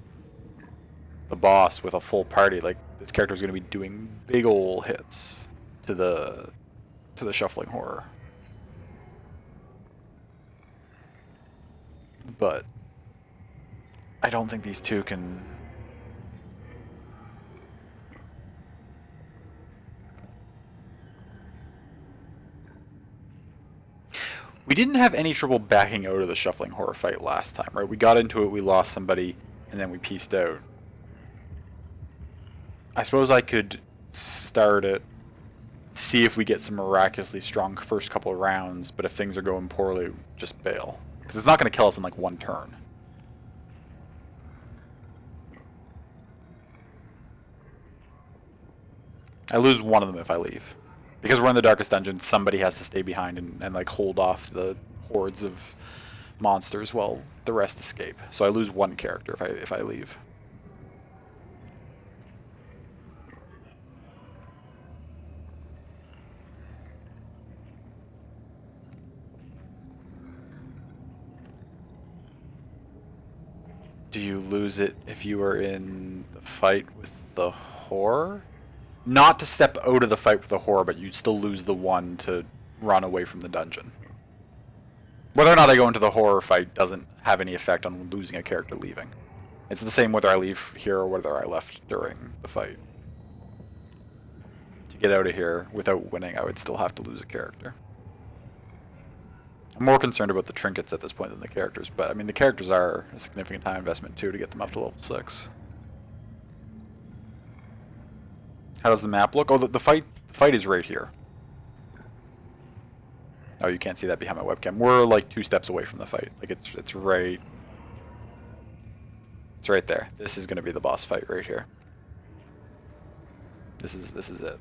the boss with a full party, like this character is going to be doing big ol' hits to the Shuffling Horror. But I don't think these two can. We didn't have any trouble backing out of the Shuffling Horror fight last time, right? We got into it, we lost somebody, and then we pieced out. I suppose I could start it, see if we get some miraculously strong first couple of rounds, but if things are going poorly, just bail. Because it's not going to kill us in like 1 turn. I lose one of them if I leave. Because we're in the darkest dungeon, somebody has to stay behind and like hold off the hordes of monsters while the rest escape. So I lose 1 character if I leave. Do you lose it if you are in the fight with the horror? Not to step out of the fight with the horror, but you still lose the one to run away from the dungeon. Whether or not I go into the horror fight doesn't have any effect on losing a character leaving. It's the same whether I leave here or whether I left during the fight. To get out of here without winning, I would still have to lose a character. I'm more concerned about the trinkets at this point than the characters, but I mean the characters are a significant time investment too to get them up to level 6. How does the map look? Oh, the fight is right here. Oh, you can't see that behind my webcam. We're like 2 steps away from the fight. Like it's right there. This is going to be the boss fight right here. This is it.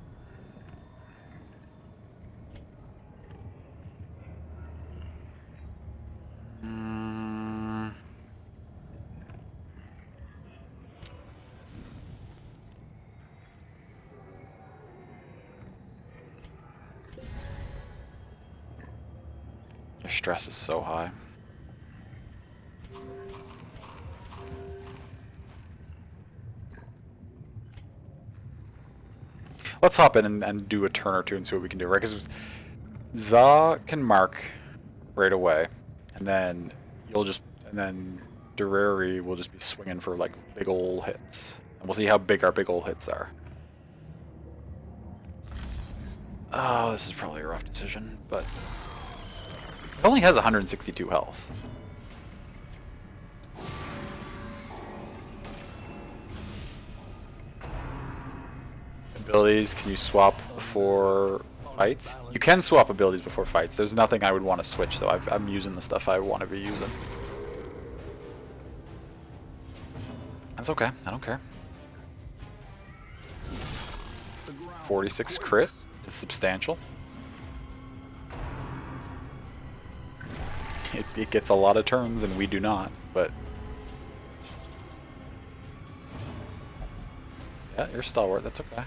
Your stress is so high. Let's hop in and do a turn or two and see what we can do, right? Because Za can mark right away, and then Durari will just be swinging for like big ol' hits, and we'll see how big our big ol' hits are. Oh, this is probably a rough decision, but it only has 162 health. Abilities, can you swap before fights? You can swap abilities before fights. There's nothing I would want to switch, though. I'm using the stuff I want to be using. That's okay. I don't care. 46 crit is substantial. It gets a lot of turns, and we do not, but... Yeah, you're stalwart. That's okay.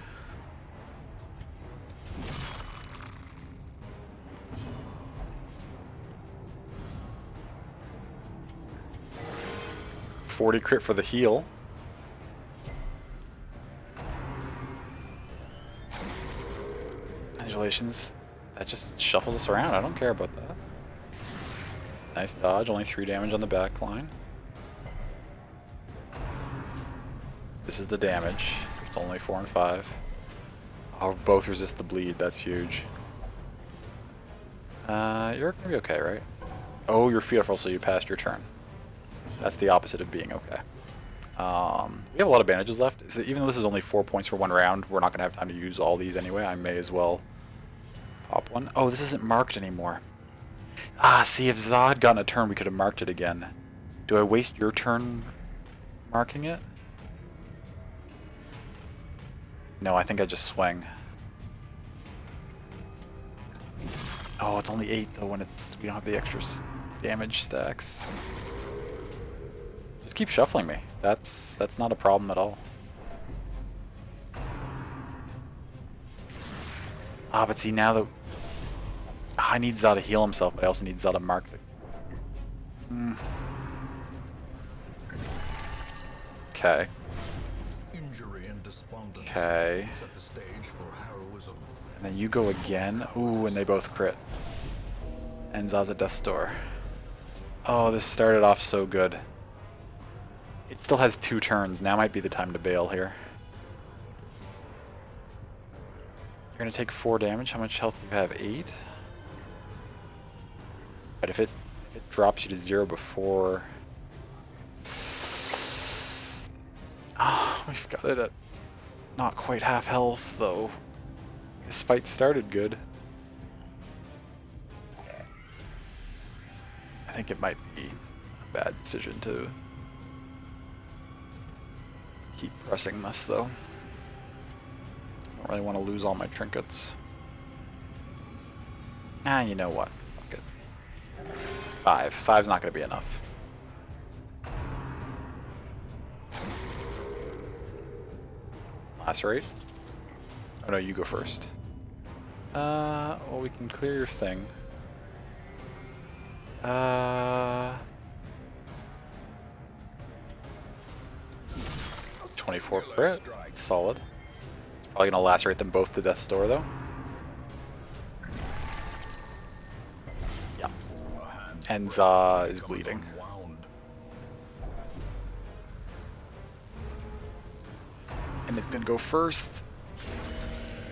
.40 crit for the heal. Congratulations. That just shuffles us around. I don't care about that. Nice dodge. Only 3 damage on the back line. This is the damage. It's only 4 and 5. Oh, both resist the bleed. That's huge. You're gonna be okay, right? Oh, you're fearful, so you passed your turn. That's the opposite of being okay. We have a lot of bandages left. Even though this is only 4 points for 1 round, we're not going to have time to use all these anyway. I may as well pop one. Oh, this isn't marked anymore. Ah, see, if Za had gotten a turn, we could have marked it again. Do I waste your turn marking it? No, I think I just swing. Oh, it's only 8 though when we don't have the extra damage stacks. Just keep shuffling me. That's not a problem at all. Ah, but see now that I need Za to heal himself, but I also need Za to mark the. Okay. Injury and despondence. Okay. Set the stage for heroism. And then you go again. Ooh, and they both crit. And Za's at death's door. Oh, this started off so good. It still has 2 turns. Now might be the time to bail here. You're gonna take 4 damage. How much health do you have? 8? But if it drops you to 0 before... Oh, we've got it at not quite half health, though. This fight started good. I think it might be a bad decision to keep pressing this, though. I don't really want to lose all my trinkets. Ah, you know what? Fuck it. 5. 5's not going to be enough. Lacerate? Oh no, you go first. Well, we can clear your thing. 24 crit. It's solid. It's probably going to lacerate them both to death's door, though. Yeah. And Za is bleeding. And it's going to go first.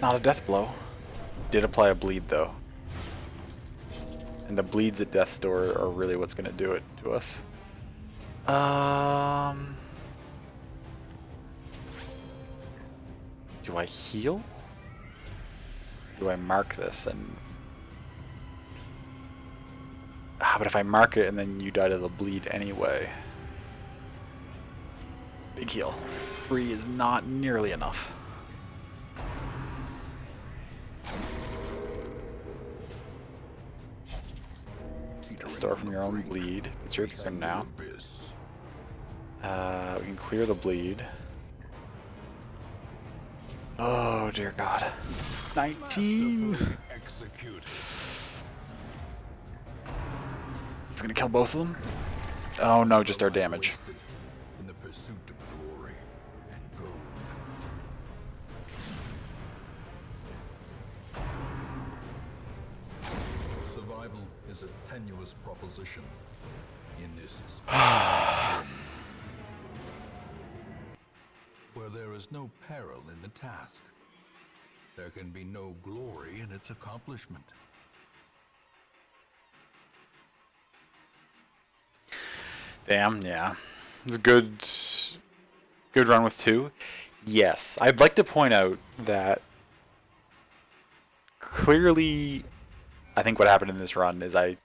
Not a death blow. Did apply a bleed, though. And the bleeds at death's door are really what's going to do it to us. Do I heal? Do I mark this and... but if I mark it and then you die to the bleed anyway. Big heal. 3 is not nearly enough. Restore from your own bleed. It's your turn now. We can clear the bleed. Oh dear God. 19! It's gonna kill both of them? Oh no, just our damage. Survival is a tenuous proposition in this where there is no peril in the task. There can be no glory in its accomplishment. Damn, yeah. It's a good run with 2. Yes, I'd like to point out that clearly I think what happened in this run is I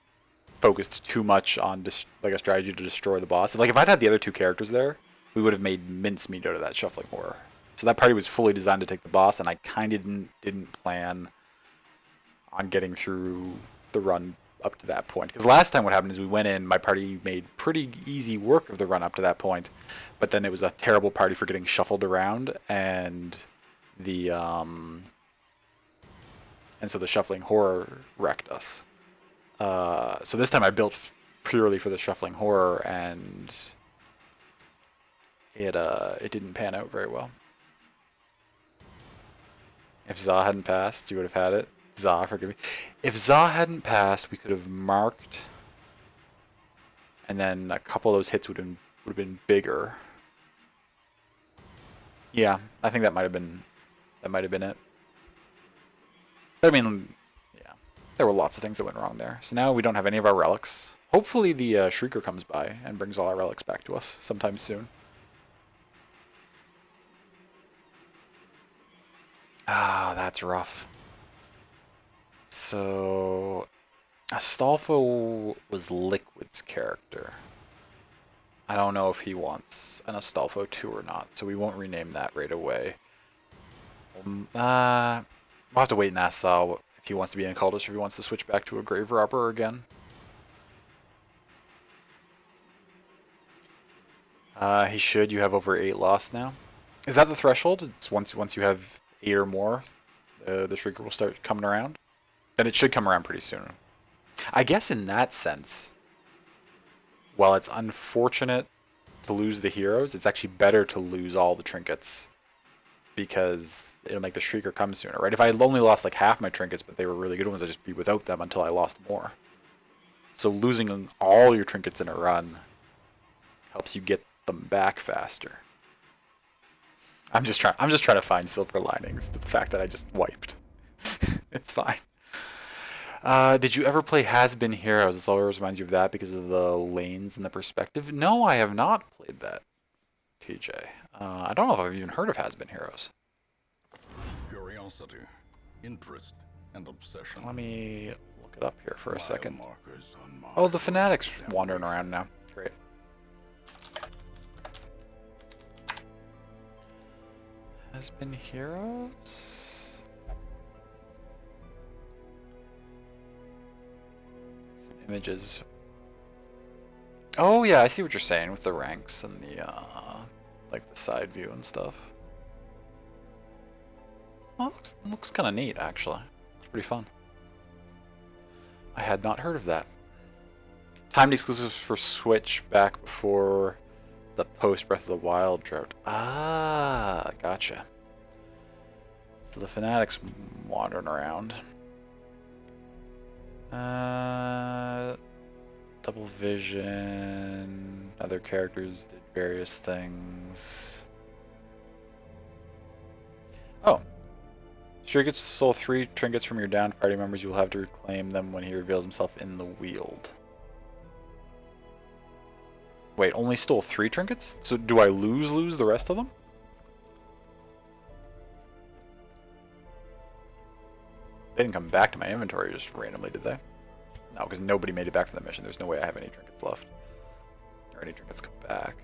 focused too much on like a strategy to destroy the boss. Like if I'd had the other 2 characters there, we would have made mincemeat out of that shuffling horror. So that party was fully designed to take the boss, and I kind of didn't plan on getting through the run up to that point. Because last time what happened is we went in, my party made pretty easy work of the run up to that point, but then it was a terrible party for getting shuffled around, and the and so the shuffling horror wrecked us. So this time I built purely for the shuffling horror, and it didn't pan out very well. If Za hadn't passed, you would have had it. Za, forgive me. If Za hadn't passed, we could have marked, and then a couple of those hits would have been bigger. Yeah, I think that might have been it. But I mean, yeah, there were lots of things that went wrong there. So now we don't have any of our relics. Hopefully the Shrieker comes by and brings all our relics back to us sometime soon. Ah, that's rough. So, Astolfo was Liquid's character. I don't know if he wants an Astolfo 2 or not, so we won't rename that right away. We'll have to wait and ask Sal if he wants to be an occultist or if he wants to switch back to a grave robber again. He should. You have over 8 lost now. Is that the threshold? It's once you have 8 or more, the Shrieker will start coming around? Then it should come around pretty soon. I guess in that sense, while it's unfortunate to lose the heroes, it's actually better to lose all the trinkets, because it'll make the Shrieker come sooner, right? If I had only lost like half my trinkets, but they were really good ones, I'd just be without them until I lost more. So losing all your trinkets in a run helps you get them back faster. I'm just trying to find silver linings to the fact that I just wiped. It's fine. Did you ever play Has Been Heroes? This always reminds you of that because of the lanes and the perspective. No, I have not played that, TJ. I don't know if I've even heard of Has Been Heroes. Curiosity, interest, and obsession. Let me look it up here for a second. Oh, the Fanatic's wandering around now. Great. Has Been Heroes? Some images. Oh yeah, I see what you're saying with the ranks and the like the side view and stuff. Well, it looks kind of neat actually. It's pretty fun. I had not heard of that. Timed exclusives for Switch back before the post Breath of the Wild drought. Ah, gotcha. So the fanatics wandering around. Double vision. Other characters did various things. Oh. Shrikets stole 3 trinkets from your downed party members. You will have to reclaim them when he reveals himself in the Weald. Wait, only stole 3 trinkets? So do I lose the rest of them? They didn't come back to my inventory just randomly, did they? No, because nobody made it back from the mission. There's no way I have any trinkets left. Or any trinkets come back.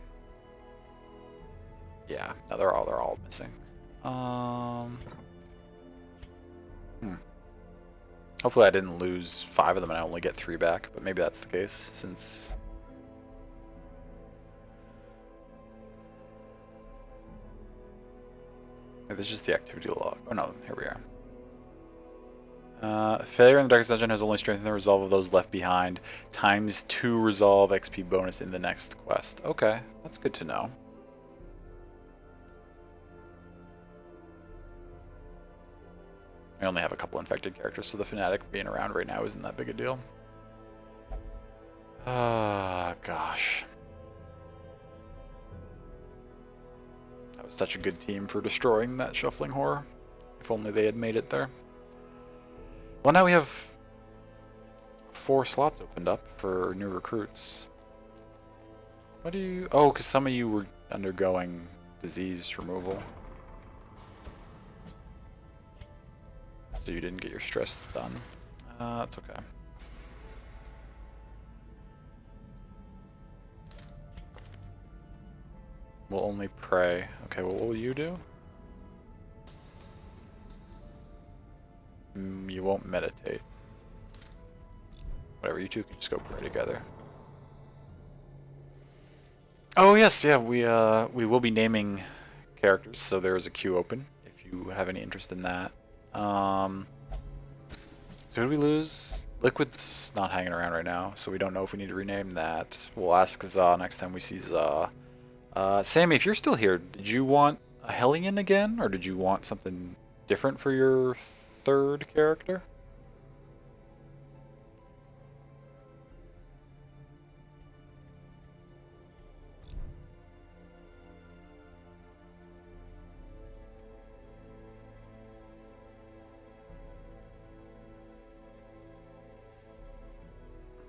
Yeah, no, they're all missing. Hopefully I didn't lose 5 of them and I only get 3 back, but maybe that's the case since... This is just the activity log. Oh no, here we are. Failure in the Darkest Dungeon has only strengthened the resolve of those left behind. ×2 resolve XP bonus in the next quest. Okay, that's good to know. I only have a couple infected characters, so the fanatic being around right now isn't that big a deal. Ah, gosh. That was such a good team for destroying that shuffling horror. If only they had made it there. Well, now we have 4 slots opened up for new recruits. What do you... Oh, because some of you were undergoing disease removal. So you didn't get your stress done. That's okay. We'll only pray. Okay, what will you do? You won't meditate. Whatever, you two can just go pray together. Oh yes, yeah, we will be naming characters, so there is a queue open if you have any interest in that. So who did we lose? Liquid's not hanging around right now, so we don't know if we need to rename that. We'll ask Za next time we see Za. Sammy, if you're still here, did you want a Hellion again, or did you want something different for your 3rd character?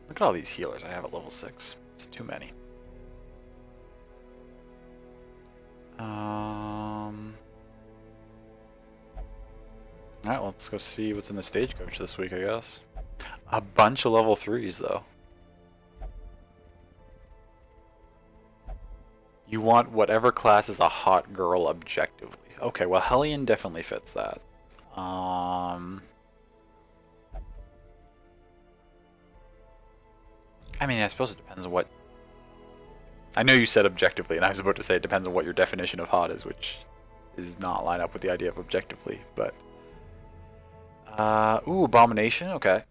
Look at all these healers I have at level 6. It's too many. Alright, let's go see what's in the stagecoach this week, I guess. A bunch of level 3s, though. You want whatever class is a hot girl objectively. Okay, well, Hellion definitely fits that. I mean, I suppose it depends on what... I know you said objectively, and I was about to say it depends on what your definition of hot is, which is not line up with the idea of objectively, but... ooh, Abomination? Okay.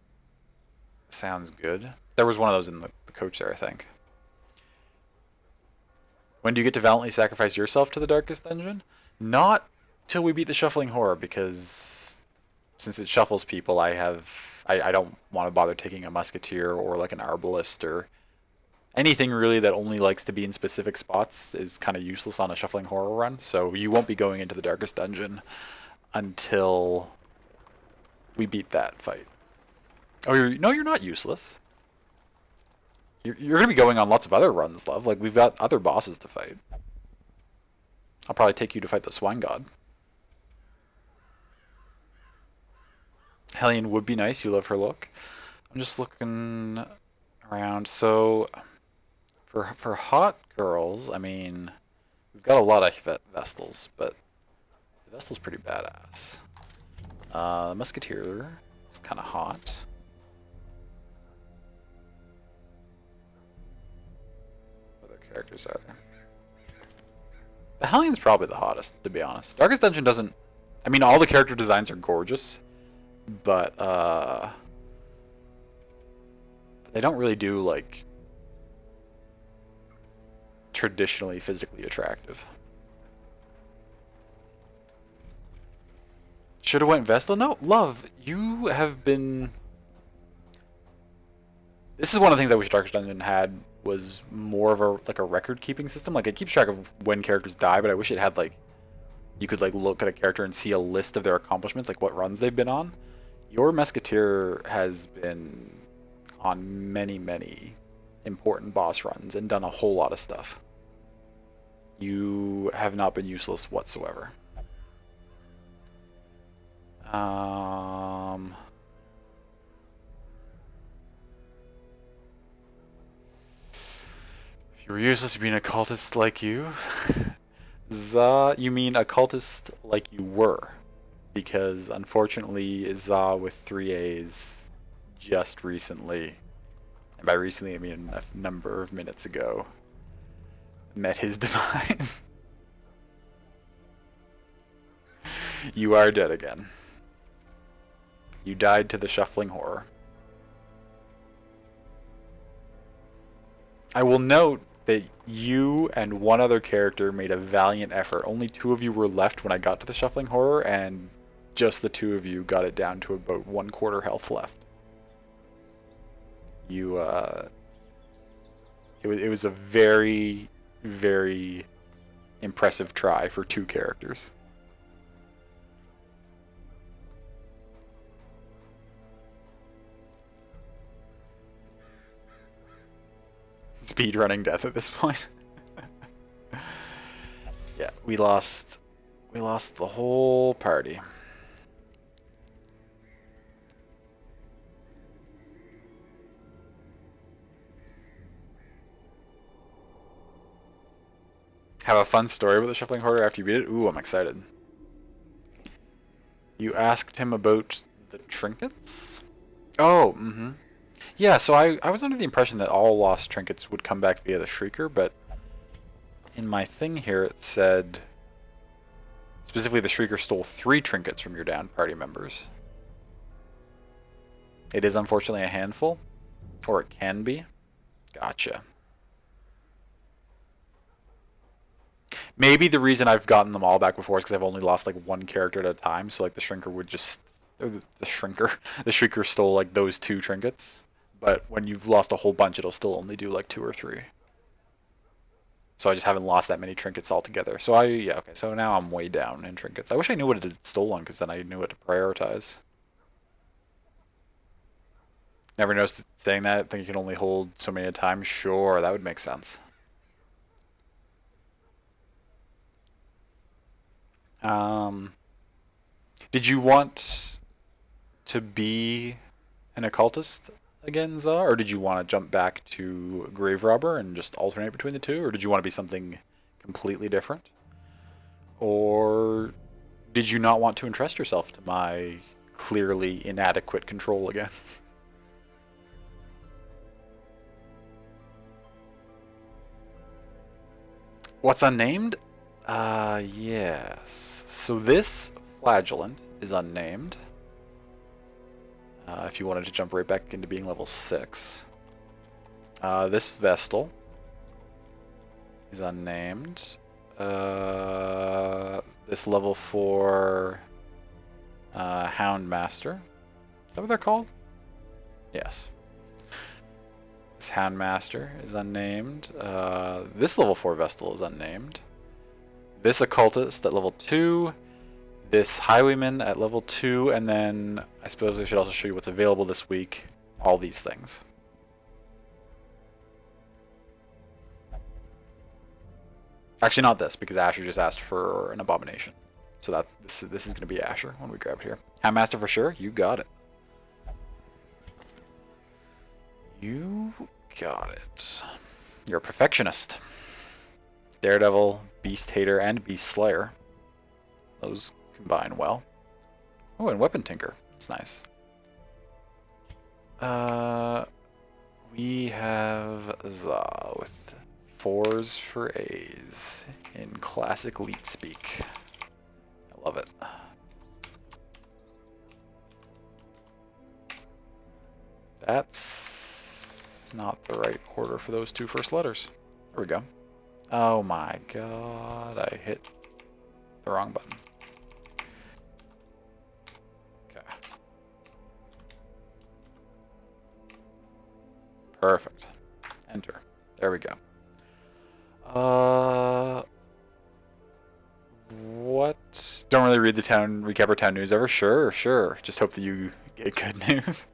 Sounds good. There was one of those in the coach there, I think. When do you get to valiantly sacrifice yourself to the Darkest Dungeon? Not till we beat the Shuffling Horror, because since it shuffles people, I don't want to bother taking a Musketeer or like an Arbalist or anything really that only likes to be in specific spots is kind of useless on a Shuffling Horror run. So you won't be going into the Darkest Dungeon until we beat that fight. Oh, no, you're not useless. You're going to be going on lots of other runs, love. Like, we've got other bosses to fight. I'll probably take you to fight the Swine God. Hellion would be nice. You love her look. I'm just looking around. So, for hot girls, I mean, we've got a lot of Vestals, but the Vestal's pretty badass. Musketeer is kind of hot. What other characters are there? The Hellion's probably the hottest, to be honest. Darkest Dungeon doesn't... I mean, all the character designs are gorgeous, but they don't really do, like, traditionally physically attractive. Should have went Vestal? No, love, you have been... This is one of the things that Wish Darkest Dungeon had, was more of a like a record keeping system. Like it keeps track of when characters die, but I wish it had like you could like look at a character and see a list of their accomplishments, like what runs they've been on. Your Musketeer has been on many, many important boss runs and done a whole lot of stuff. You have not been useless whatsoever. If you were useless, you'd be an occultist like you. You mean occultist like you were. Because unfortunately, Za with 3 A's just recently, and by recently I mean a number of minutes ago, met his demise. You are dead again. You died to the shuffling horror. I will note that you and one other character made a valiant effort. Only 2 of you were left when I got to the shuffling horror, and just the 2 of you got it down to about 1/4 health left. You, it was a very, very impressive try for 2 characters. Speedrunning death at this point. Yeah, we lost the whole party. Have a fun story with the Shuffling Horror after you beat it? Ooh, I'm excited. You asked him about the trinkets? Oh, mm-hmm. Yeah, so I was under the impression that all lost trinkets would come back via the Shrieker, but in my thing here it said specifically the Shrieker stole 3 trinkets from your downed party members. It is unfortunately a handful, or it can be. Gotcha. Maybe the reason I've gotten them all back before is because I've only lost like 1 character at a time, so like the Shrinker would just... Or the Shrieker stole like those 2 trinkets. But when you've lost a whole bunch, it'll still only do like 2 or 3. So I just haven't lost that many trinkets altogether. So yeah, okay, so now I'm way down in trinkets. I wish I knew what it had stolen, because then I knew what to prioritize. Never noticed saying that. I think you can only hold so many at a time. Sure, that would make sense. Did you want to be an occultist again, Za? Or did you want to jump back to Grave Robber and just alternate between the 2? Or did you want to be something completely different? Or did you not want to entrust yourself to my clearly inadequate control again? What's unnamed? Yes. So this flagellant is unnamed. If you wanted to jump right back into being level 6. This Vestal is unnamed. This level 4 Houndmaster. Is that what they're called? Yes. This Houndmaster is unnamed. This level 4 Vestal is unnamed. This Occultist at level 2. This Highwayman at level 2. And then I suppose I should also show you what's available this week. All these things. Actually, not this, because Asher just asked for an Abomination. So this is going to be Asher when we grab it here. Houndmaster for sure. You got it. You got it. You're a perfectionist. Daredevil, Beast Hater, and Beast Slayer. Those combine well. Oh, and Weapon Tinker. That's nice. We have Za with 4s for A's in classic Leet speak. I love it. That's not the right order for those 2 first letters. There we go. Oh my god, I hit the wrong button. Okay. Perfect. Enter. There we go. What? Don't really read the town recap or town news ever? Sure, sure. Just hope that you get good news.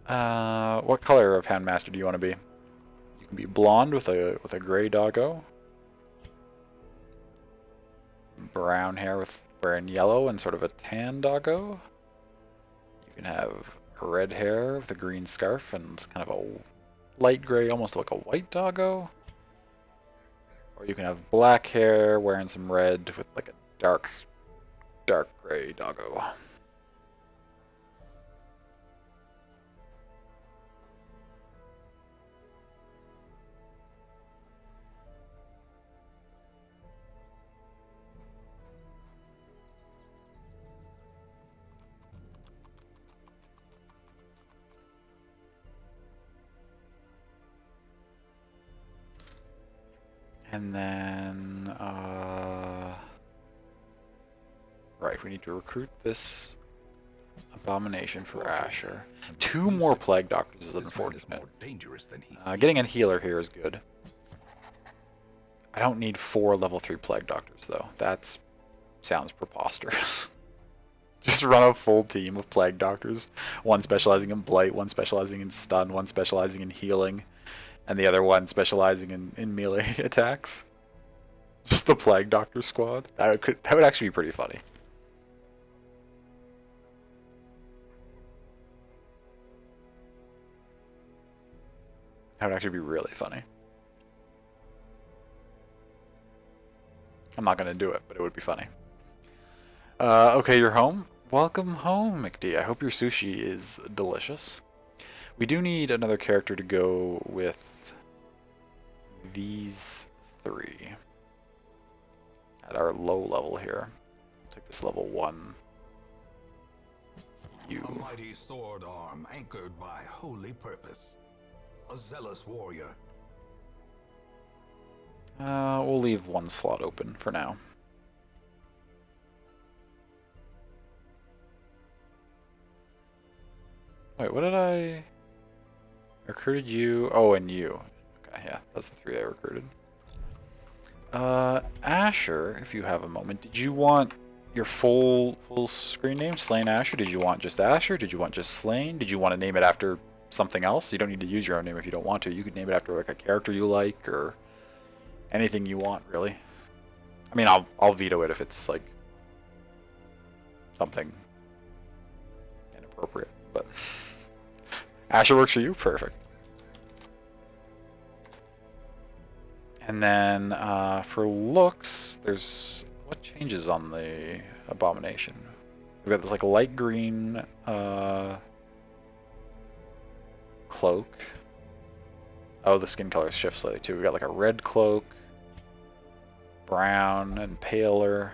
What color of Houndmaster do you want to be? You can be blonde with a gray doggo. Brown hair with wearing yellow and sort of a tan doggo. You can have red hair with a green scarf and kind of a light gray, almost like a white doggo. Or you can have black hair wearing some red with like a dark gray doggo. And then, right, we need to recruit this abomination for Asher. 2 more plague doctors is unfortunate. Getting a healer here is good. I don't need 4 level 3 plague doctors though. That sounds preposterous. Just run a full team of plague doctors. One specializing in blight, one specializing in stun, one specializing in healing, and the other one specializing in melee attacks. Just the plague doctor squad. That would actually be pretty funny. That would actually be really funny. I'm not going to do it, but it would be funny. Okay, you're home. Welcome home, McD. I hope your sushi is delicious. We do need another character to go with these 3 at our low level here. Take this level 1. You. A mighty sword arm anchored by holy purpose. A zealous warrior. We'll leave 1 slot open for now. Wait, what did I... recruited you? Oh, and you. Okay, yeah, that's the 3 I recruited. Asher, if you have a moment, did you want your full screen name, Slain Asher? Did you want just Asher? Did you want just Slain? Did you want to name it after something else? You don't need to use your own name if you don't want to. You could name it after like a character you like or anything you want, really. I mean, I'll veto it if it's like something inappropriate, but Asher works for you? Perfect. And then for looks, there's what changes on the abomination? We've got this like light green cloak. Oh, the skin color shifts slightly too. We got like a red cloak, brown and paler.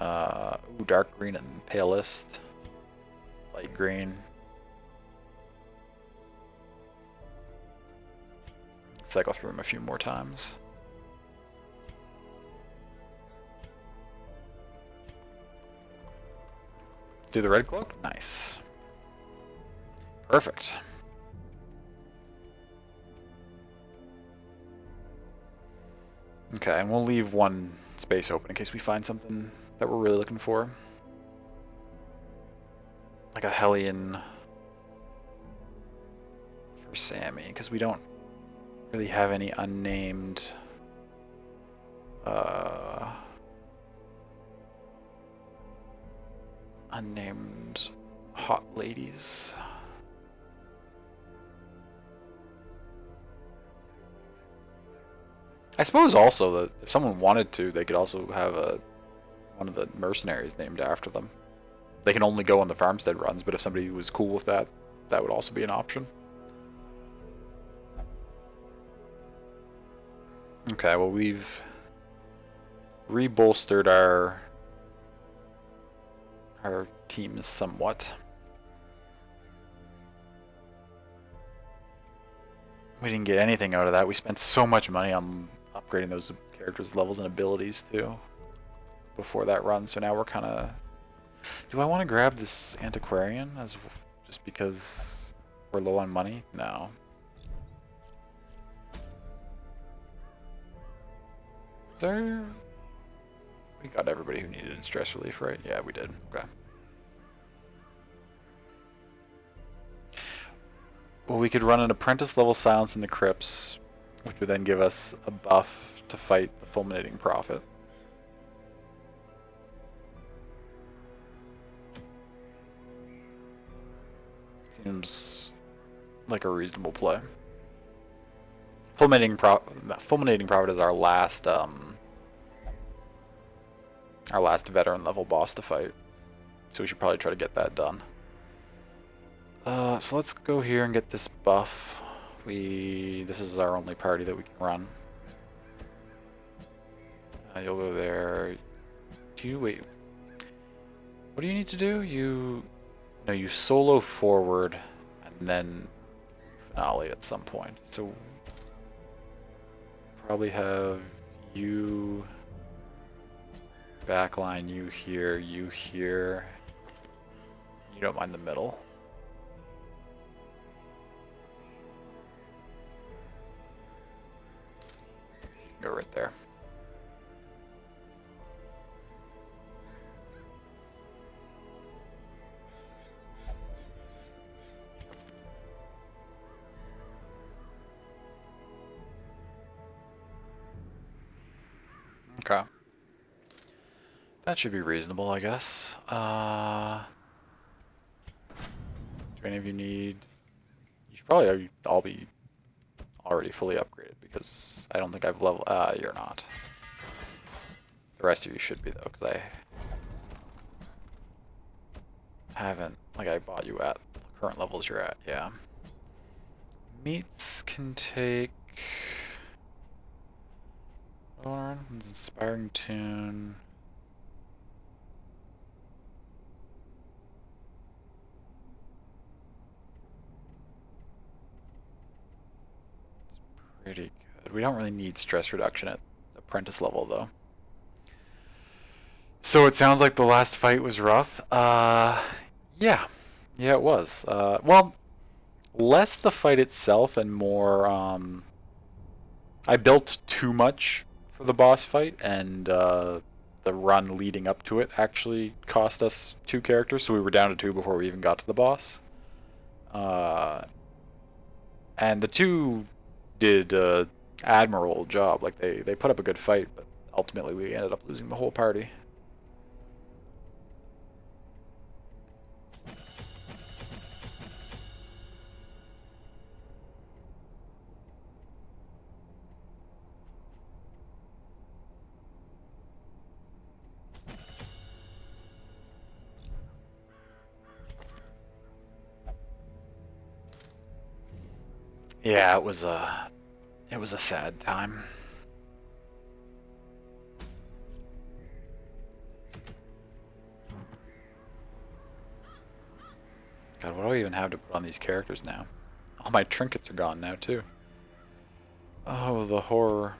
Ooh, dark green and palest, light green. Cycle through them a few more times. Do the red cloak? Nice. Perfect. Okay, and we'll leave 1 space open in case we find something that we're really looking for. Like a Hellion for Sammy, because we don't really have any unnamed unnamed hot ladies. I suppose also that if someone wanted to, they could also have one of the mercenaries named after them. They can only go on the farmstead runs, but if somebody was cool with that, that would also be an option. Okay, well we've rebolstered our teams somewhat. We didn't get anything out of that. We spent so much money on upgrading those characters' levels and abilities too before that run. So now we're kind of. Do I want to grab this antiquarian as just because we're low on money? No. Is there? We got everybody who needed stress relief, right? Yeah, we did. Okay. Well, we could run an apprentice level silence in the crypts, which would then give us a buff to fight the fulminating prophet. Seems like a reasonable play. Fulminating prophet is our last veteran level boss to fight, so we should probably try to get that done. So let's go here and get this buff. This is our only party that we can run. You'll go there. Wait? What do you need to do? You solo forward and then finale at some point. So probably have you backline, you here, you here. You don't mind the middle. So you can go right there. Okay. That should be reasonable, I guess. Do any of you need... You should probably all be already fully upgraded, because I don't think I've leveled... you're not. The rest of you should be, though, because I haven't... Like, I bought you at the current levels you're at, yeah. Meats can take... Inspiring tune. It's pretty good. We don't really need stress reduction at apprentice level though. So it sounds like the last fight was rough. Yeah, it was. Well, less the fight itself and more. I built too much for the boss fight, and the run leading up to it actually cost us 2 characters, so we were down to 2 before we even got to the boss. And the 2 did an admirable job. Like they put up a good fight, but ultimately we ended up losing the whole party. Yeah, it was a sad time. God, what do I even have to put on these characters now? All my trinkets are gone now too. Oh, the horror.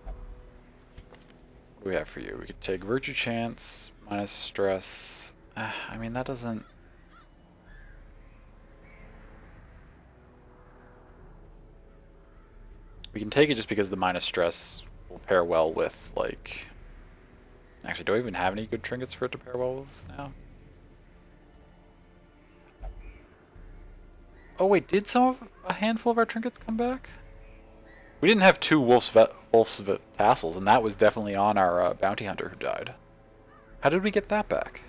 What do we have for you? We could take Virtue Chance, minus stress. I mean, that doesn't... We can take it just because the minus stress will pair well with, like... Actually, do I even have any good trinkets for it to pair well with now? Oh wait, did a handful of our trinkets come back? We didn't have 2 wolf's tassels, and that was definitely on our bounty hunter who died. How did we get that back?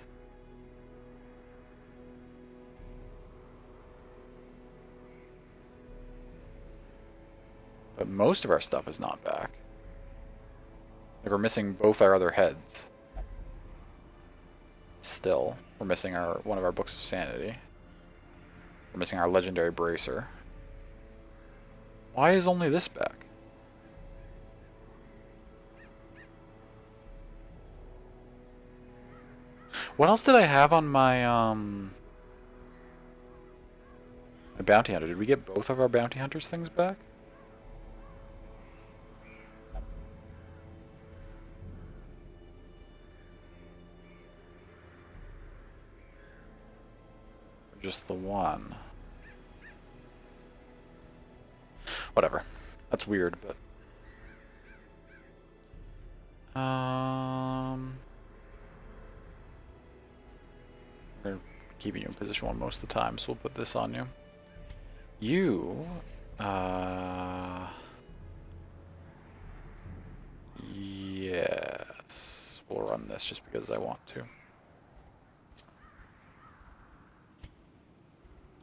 But most of our stuff is not back. Like, we're missing both our other heads. Still, we're missing one of our books of sanity. We're missing our legendary bracer. Why is only this back? What else did I have on my A bounty hunter. Did we get both of our bounty hunters things back? Or just the one? Whatever. That's weird, but... We're keeping you in position 1 most of the time, so we'll put this on you. You... Yes. We'll run this just because I want to.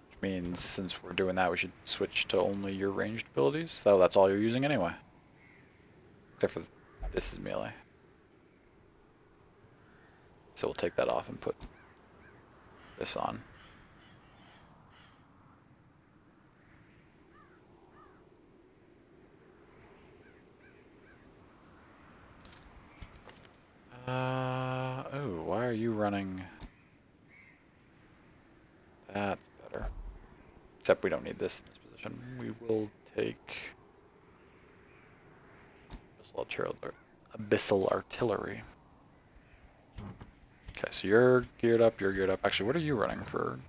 Which means since we're doing that, we should switch to only your ranged abilities. Though that's all you're using anyway. Except for this is melee. So we'll take that off and put this on. Oh, why are you running? That's better. Except we don't need this in this position. We will take Abyssal Artillery. Okay, so you're geared up, you're geared up. Actually, what are you running for?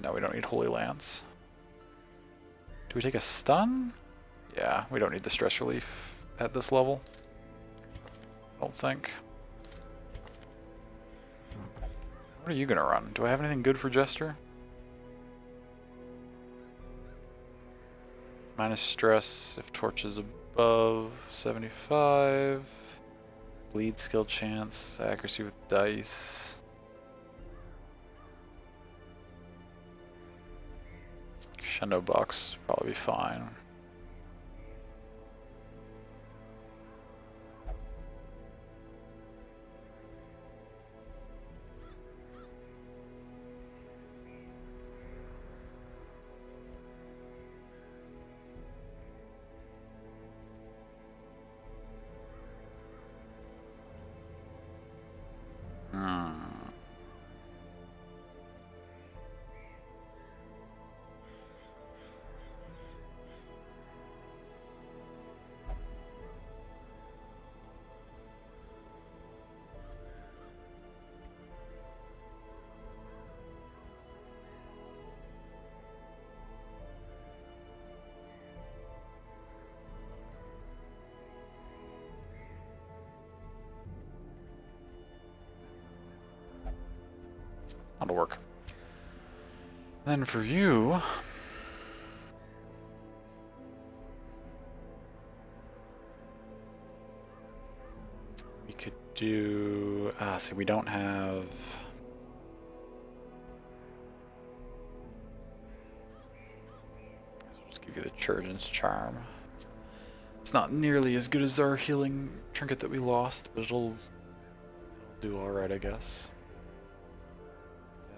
No, we don't need Holy Lance. Do we take a stun? Yeah, we don't need the stress relief at this level. I don't think. What are you gonna run? Do I have anything good for Jester? Minus stress if torch is above 75. Bleed skill chance, accuracy with dice. Shendo box probably be fine. That'll work. Then for you, we could do. See, we don't have. I'll just give you the Chirurgeon's Charm. It's not nearly as good as our healing trinket that we lost, but it'll do alright, I guess.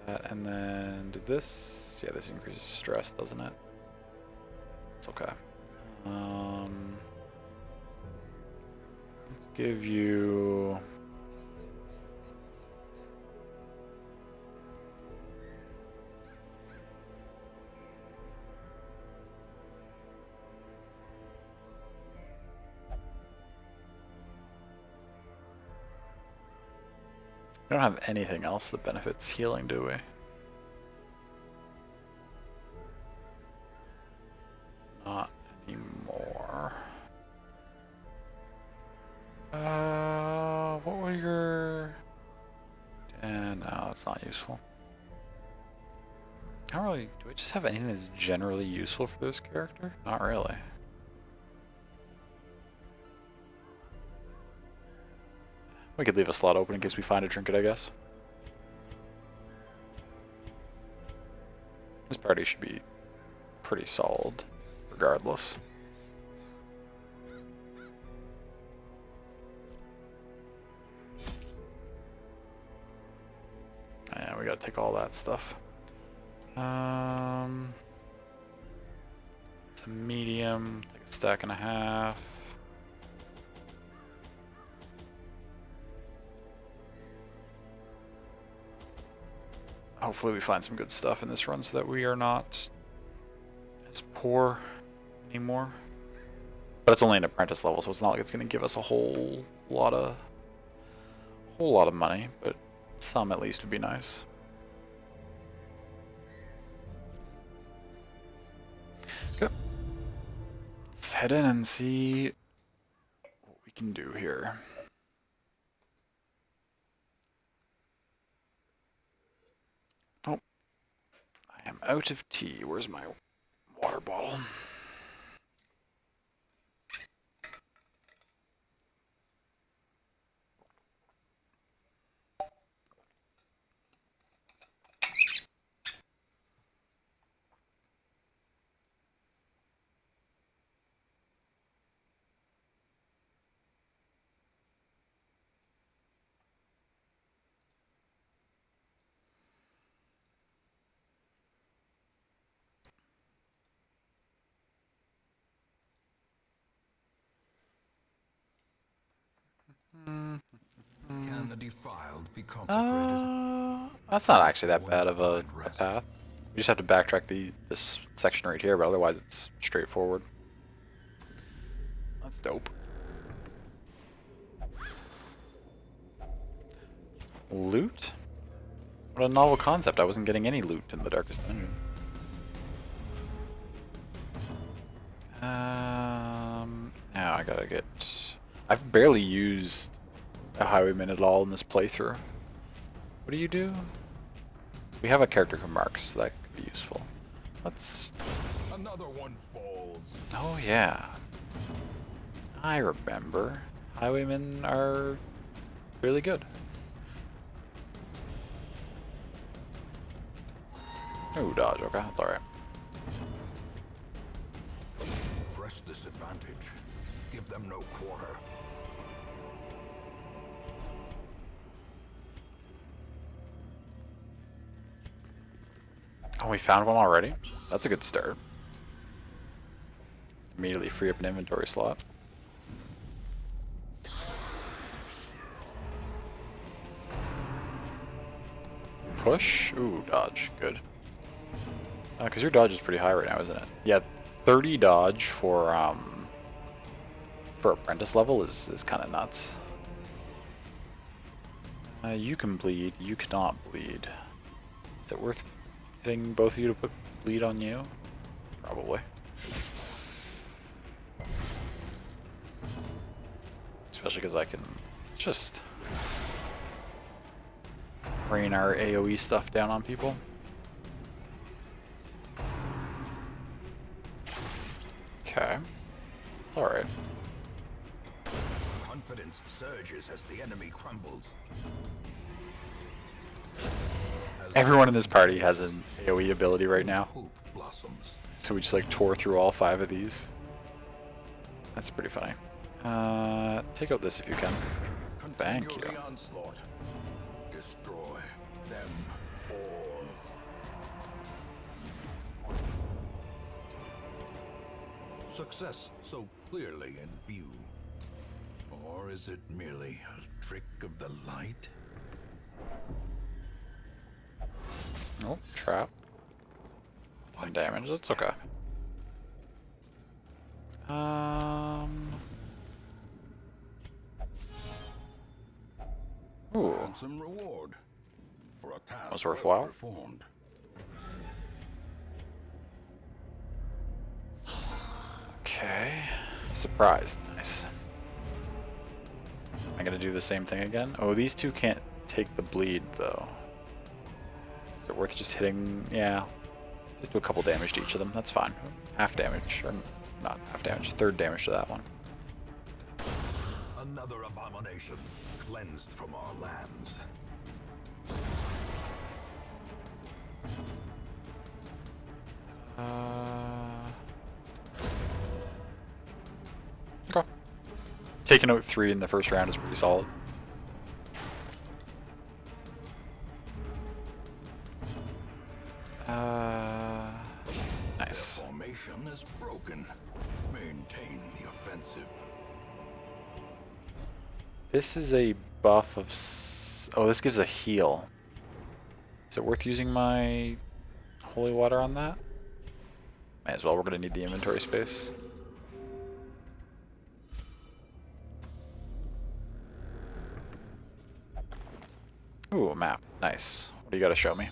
That, and then did this? Yeah, this increases stress, doesn't it? It's okay. Let's give you. We don't have anything else that benefits healing, do we? Not anymore. What were your... no, that's not useful. I don't really... Do I just have anything that's generally useful for this character? Not really. We could leave a slot open in case we find a trinket, I guess. This party should be pretty solid, regardless. Yeah, we gotta take all that stuff. It's a medium, take a stack and a half. hopefully we find some good stuff in this run so that we are not as poor anymore. But it's only an apprentice level, so it's not like it's going to give us a whole lot of money, but some at least would be nice. Okay. Let's head in and see what we can do here. Oh, I am out of tea. Where's my water bottle? Can the defiled be consecrated? That's not actually that bad of a path. You just have to backtrack this section right here, but otherwise it's straightforward. That's dope. Loot? What a novel concept. I wasn't getting any loot in the Darkest Dungeon. Now I gotta get... I've barely used a highwayman at all in this playthrough. What do you do? We have a character who marks, so that could be useful. Let's... Another one falls. Oh yeah. I remember. Highwaymen are really good. Oh, dodge, okay, that's alright. Press this advantage. Give them no quarter. Oh, we found one already? That's a good start. Immediately free up an inventory slot. Push? Ooh, dodge. Good. Because your dodge is pretty high right now, isn't it? Yeah, 30 dodge for apprentice level is kind of nuts. You can bleed. You cannot bleed. Is it worth hitting both of you to put bleed on you? Probably. Especially because I can just rain our AoE stuff down on people. Okay. It's alright. Confidence surges as the enemy crumbles. Everyone in this party has an AoE ability right now. Hope blossoms. So we just like tore through all 5 of these. That's pretty funny. Take out this if you can. Thank you. The onslaught. Destroy them all. Success so clearly in view. Or is it merely a trick of the light? Oh, trap. 10 damage, that's okay. Ooh. Handsome reward for a task Was worthwhile. performed. Okay. Surprised. Nice. Am I gonna do the same thing again? Oh, these two can't take the bleed, though. Is it worth just hitting? Yeah. Just do a couple damage to each of them. That's fine. Half damage. Or not half damage. Third damage to that one. Another abomination cleansed from our lands. Okay. Taking out 3 in the first round is pretty solid. Nice. The formation is broken. Maintain the offensive. This is a buff of... Oh, this gives a heal. Is it worth using my holy water on that? Might as well, we're going to need the inventory space. Ooh, a map. Nice. What do you got to show me?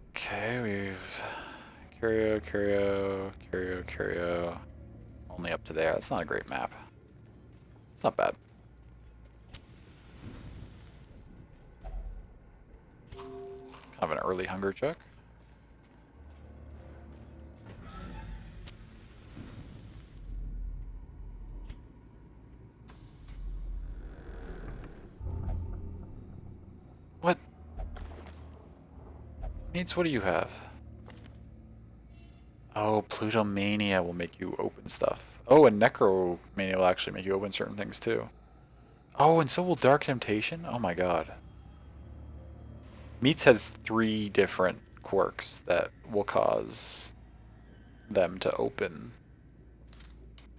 Okay, we've... Curio. Only up to there. That's not a great map. It's not bad. Kind of an early hunger check. What? Needs, what do you have? Oh, Plutomania will make you open stuff. Oh, and Necromania will actually make you open certain things too. Oh, and so will Dark Temptation? Oh my god. Meats has 3 different quirks that will cause them to open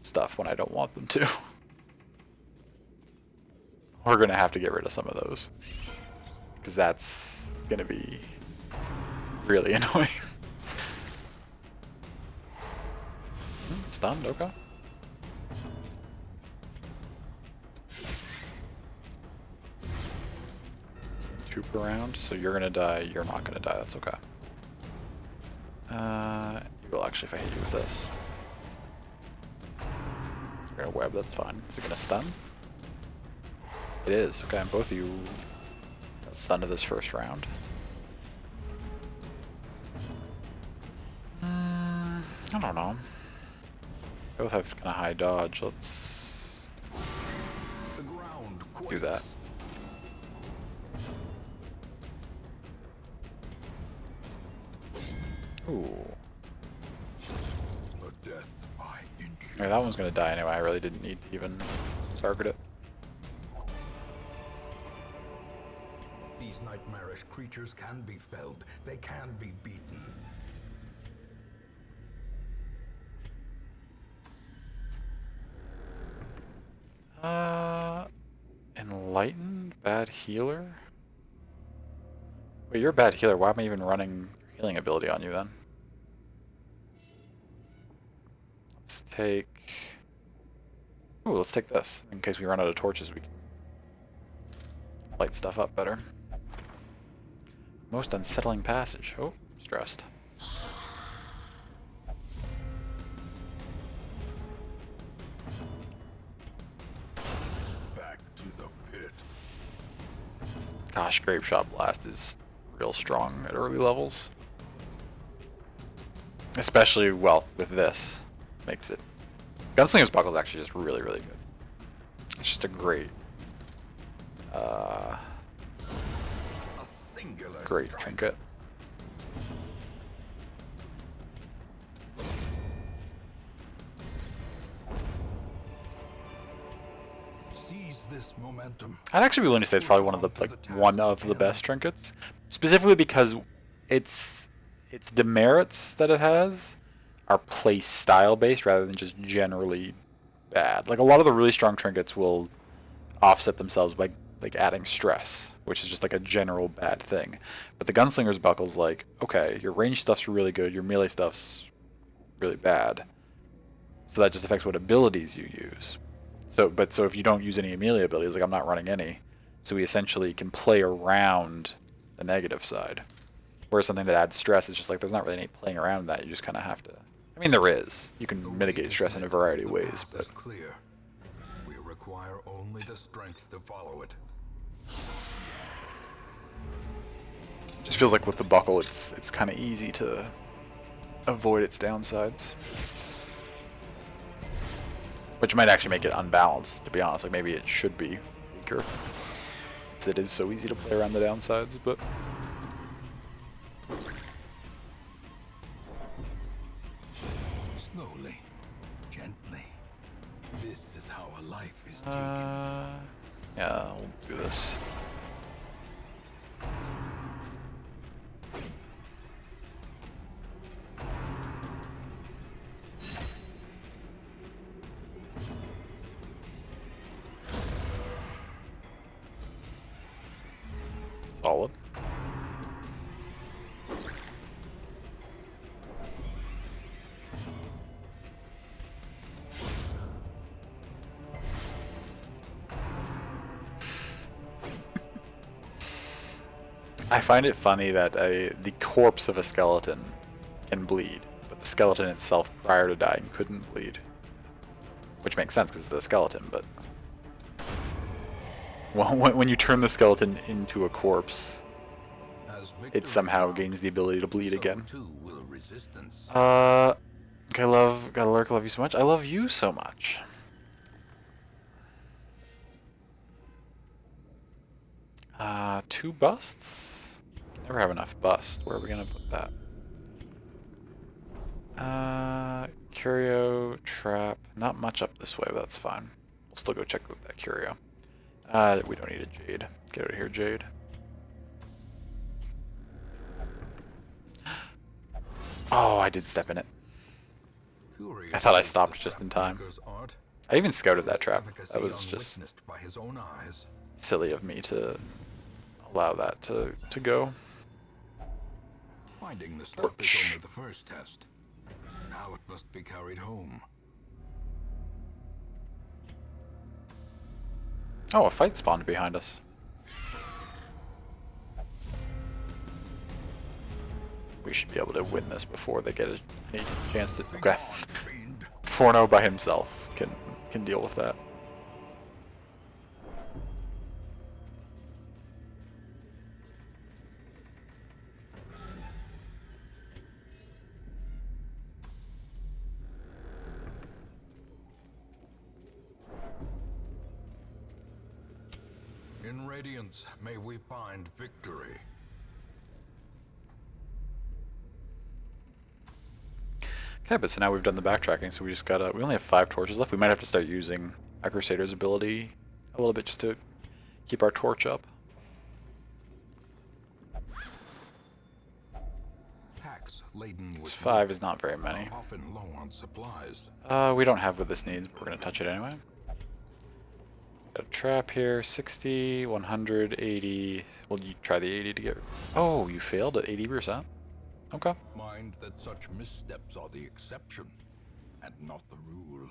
stuff when I don't want them to. We're gonna have to get rid of some of those. Because that's gonna be really annoying. Stunned, okay. Troop around, so you're gonna die, you're not gonna die, that's okay. You will actually if I hit you with this. You're gonna web, that's fine. Is it gonna stun? It is, okay, and both of you got stunned to this first round. I don't know. Both have kind of high dodge. Let's do that. Ooh. Yeah, that one's gonna die anyway. I really didn't need to even target it. These nightmarish creatures can be felled. They can be beaten. Enlightened? Bad healer? Wait, you're a bad healer. Why am I even running your healing ability on you then? Let's take... Ooh, let's take this. In case we run out of torches, we can light stuff up better. Most unsettling passage. Oh, stressed. Gosh, Grape Shot Blast is real strong at early levels. Especially, well, with this. Makes it... Gunslinger's Buckle is actually just really, really good. It's just a great... great trinket. This momentum. I'd actually be willing to say it's probably one of the best trinkets, specifically because its demerits that it has are play style based rather than just generally bad. Like a lot of the really strong trinkets will offset themselves by like adding stress, which is just like a general bad thing. But the Gunslinger's Buckle's like, okay, your range stuff's really good, your melee stuff's really bad. So that just affects what abilities you use. So if you don't use any melee abilities, like I'm not running any, so we essentially can play around the negative side. Whereas something that adds stress is just like there's not really any playing around that. You just kind of have to. I mean, there is. You can mitigate stress in a variety of ways, but Clear. We require only the strength to follow it. it just feels like with the buckle, it's kind of easy to avoid its downsides. Which might actually make it unbalanced, to be honest. Like maybe it should be weaker, since it is so easy to play around the downsides, but... Slowly, gently. This is how a life is taken. Yeah, we'll do this. Solid. I find it funny that the corpse of a skeleton can bleed, but the skeleton itself prior to dying couldn't bleed. Which makes sense because it's a skeleton, but... Well, when you turn the skeleton into a corpse, it somehow gains the ability to bleed again. Gotta lurk, love you so much. I love you so much. Two busts? Never have enough busts. Where are we gonna put that? Curio, trap. Not much up this way, but that's fine. We'll still go check with that curio. We don't need a jade. Get out of here, jade. Oh, I did step in it. I thought I stopped just in time. I even scouted that trap. That was just silly of me to allow that to go. Finding the stuff is only the first test. Now it must be carried home. Oh, a fight spawned behind us. We should be able to win this before they get any chance to... Okay. Forno by himself can deal with that. In Radiance, may we find victory. Okay, but so now we've done the backtracking, so we just gotta... We only have 5 torches left. We might have to start using our Crusader's ability a little bit just to keep our torch up. Packs laden with 5 is not very many. Often low on supplies. We don't have what this needs, but we're gonna touch it anyway. Got a trap here, 60, 100, 80. Well, you try the 80 to get... Oh, you failed at 80%? Okay. Mind that such missteps are the exception, and not the rule.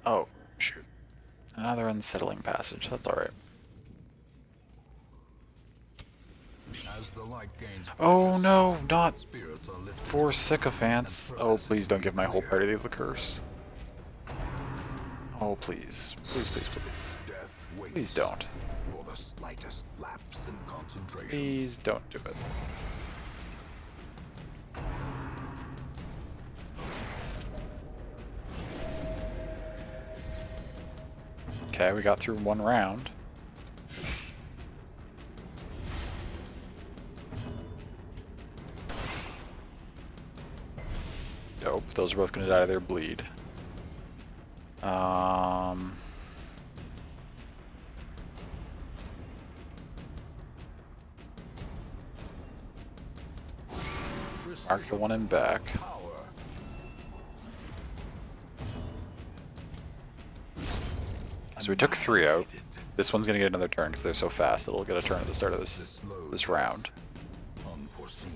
Oh, shoot. Another unsettling passage. That's alright. Oh no, not 4 sycophants. Oh, please don't give my whole party the curse. Oh, please. Please, please, please. Please don't. Please don't do it. Okay, we got through 1 round. Dope. Those are both going to die of their bleed. Mark the one in back. So we took 3 out. This one's gonna get another turn because they're so fast. It'll get a turn at the start of this round. Unforeseen,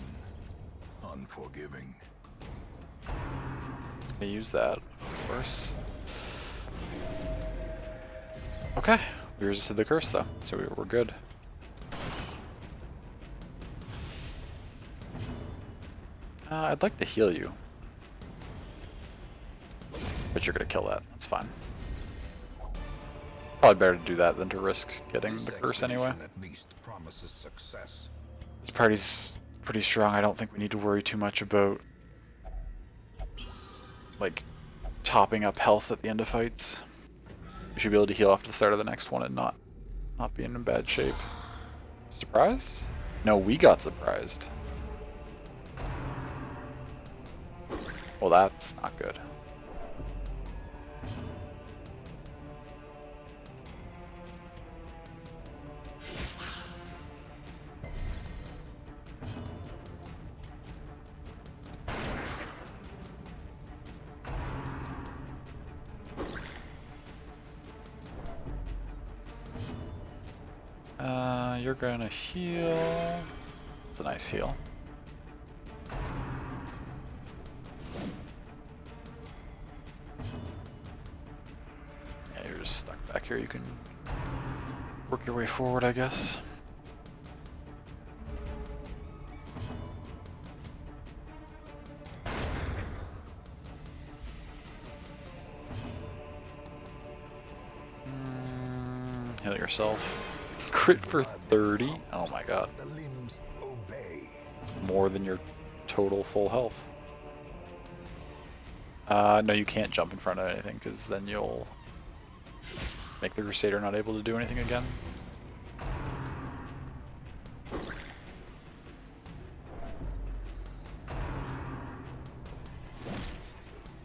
unforgiving. Gonna use that, of course. Okay, we resisted the curse though, so we're good. I'd like to heal you, but you're gonna kill that. That's fine. Probably better to do that than to risk getting the curse anyway. This party's pretty strong. I don't think we need to worry too much about like topping up health at the end of fights. We should be able to heal after the start of the next one and not be in bad shape. Surprise? No, we got surprised. Well, that's not good. You're gonna heal. It's a nice heal. Yeah, you're just stuck back here. You can work your way forward, I guess. Heal yourself. Crit for 30? Oh my god. The limbs obey. It's more than your total full health. No, you can't jump in front of anything, because then you'll make the Crusader not able to do anything again.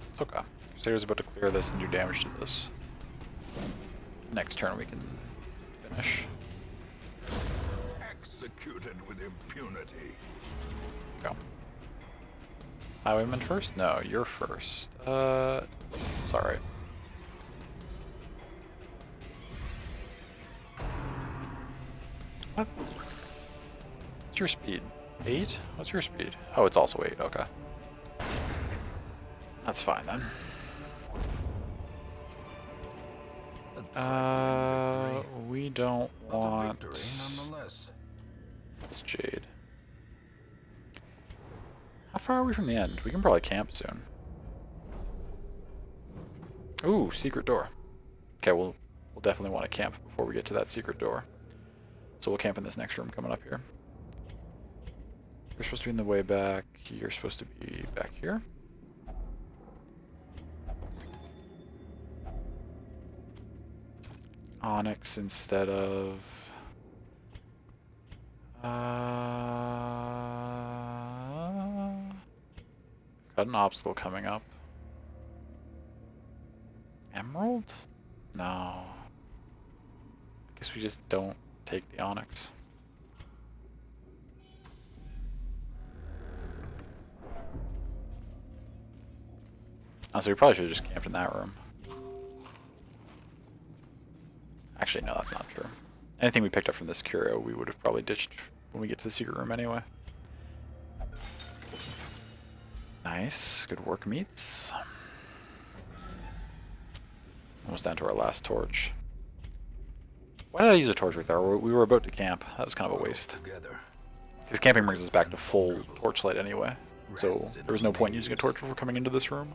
It's okay. Crusader's about to clear this and do damage to this. Next turn we can finish. Executed with impunity. Go. Highwayman first? No, you're first. It's alright. What? What's your speed? 8? What's your speed? Oh, it's also 8, okay. That's fine then. We don't want this Jade. How far are we from the end? We can probably camp soon. Ooh, secret door. Okay, we'll definitely want to camp before we get to that secret door. So we'll camp in this next room coming up here. You're supposed to be in the way back. You're supposed to be back here. Onyx instead of... got an obstacle coming up. Emerald? No. Guess we just don't take the Onyx. Oh, so we probably should have just camped in that room. Actually, no, that's not true. Anything we picked up from this curio, we would have probably ditched when we get to the secret room anyway. Nice. Good work, meats. Almost down to our last torch. Why did I use a torch right there? We were about to camp. That was kind of a waste. Because camping brings us back to full torchlight anyway. So there was no point using a torch before coming into this room.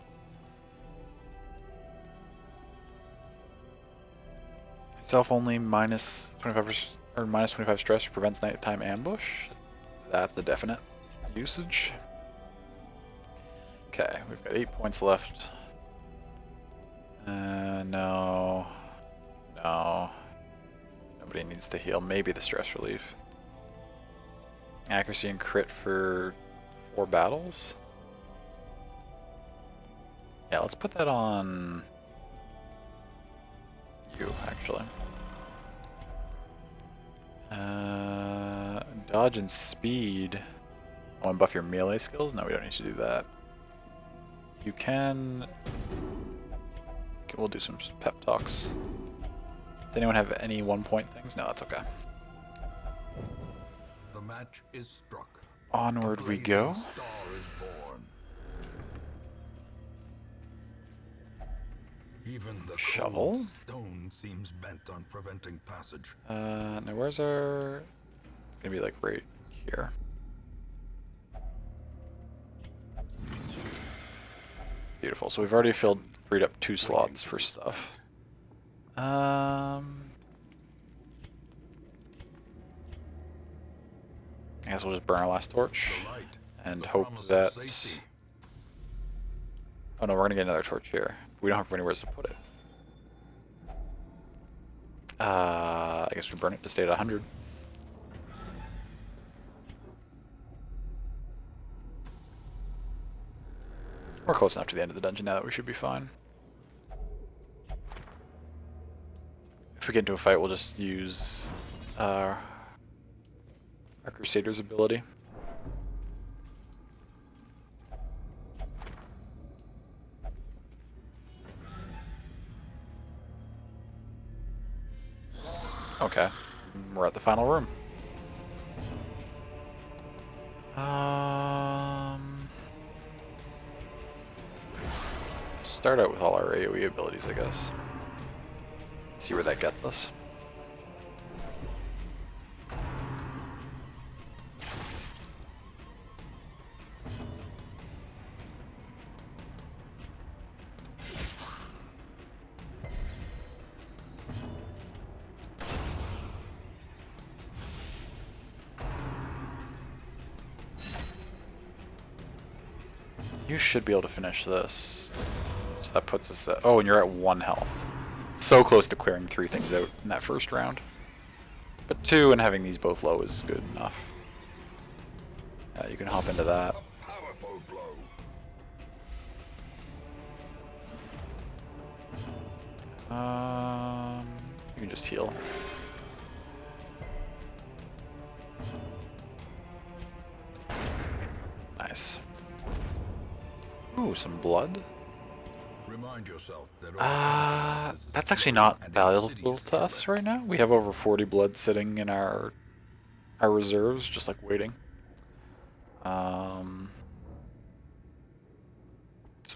Self only minus 25% or minus 25 stress prevents nighttime ambush. That's a definite usage. Okay, we've got 8 points left. No. No. Nobody needs to heal. Maybe the stress relief. Accuracy and crit for 4 battles. Yeah, let's put that on you, actually. Dodge and speed. Oh, and buff your melee skills? No, we don't need to do that. You can... Okay, we'll do some pep talks. Does anyone have any 1-point things? No, that's okay. The match is struck. Onward we go. Star is born. Even the Shovel? cold stone seems bent on preventing passage. Now where's our... It's gonna be like right here. Beautiful. So we've already freed up 2 slots for stuff. I guess we'll just burn our last torch and hope that... Oh no, we're gonna get another torch here. We don't have anywhere to put it. I guess we burn it to stay at 100. We're close enough to the end of the dungeon now that we should be fine. If we get into a fight, we'll just use our Crusader's ability. Okay, we're at the final room. Start out with all our AoE abilities, I guess. See where that gets us. You should be able to finish this. So that puts us at... Oh, and you're at 1 health. So close to clearing 3 things out in that first round. But 2 and having these both low is good enough. You can hop into that. You can just heal. Nice. Ooh, some blood. Remind yourself that That's actually not valuable to us right now. We have over 40 blood sitting in our reserves, just like waiting. So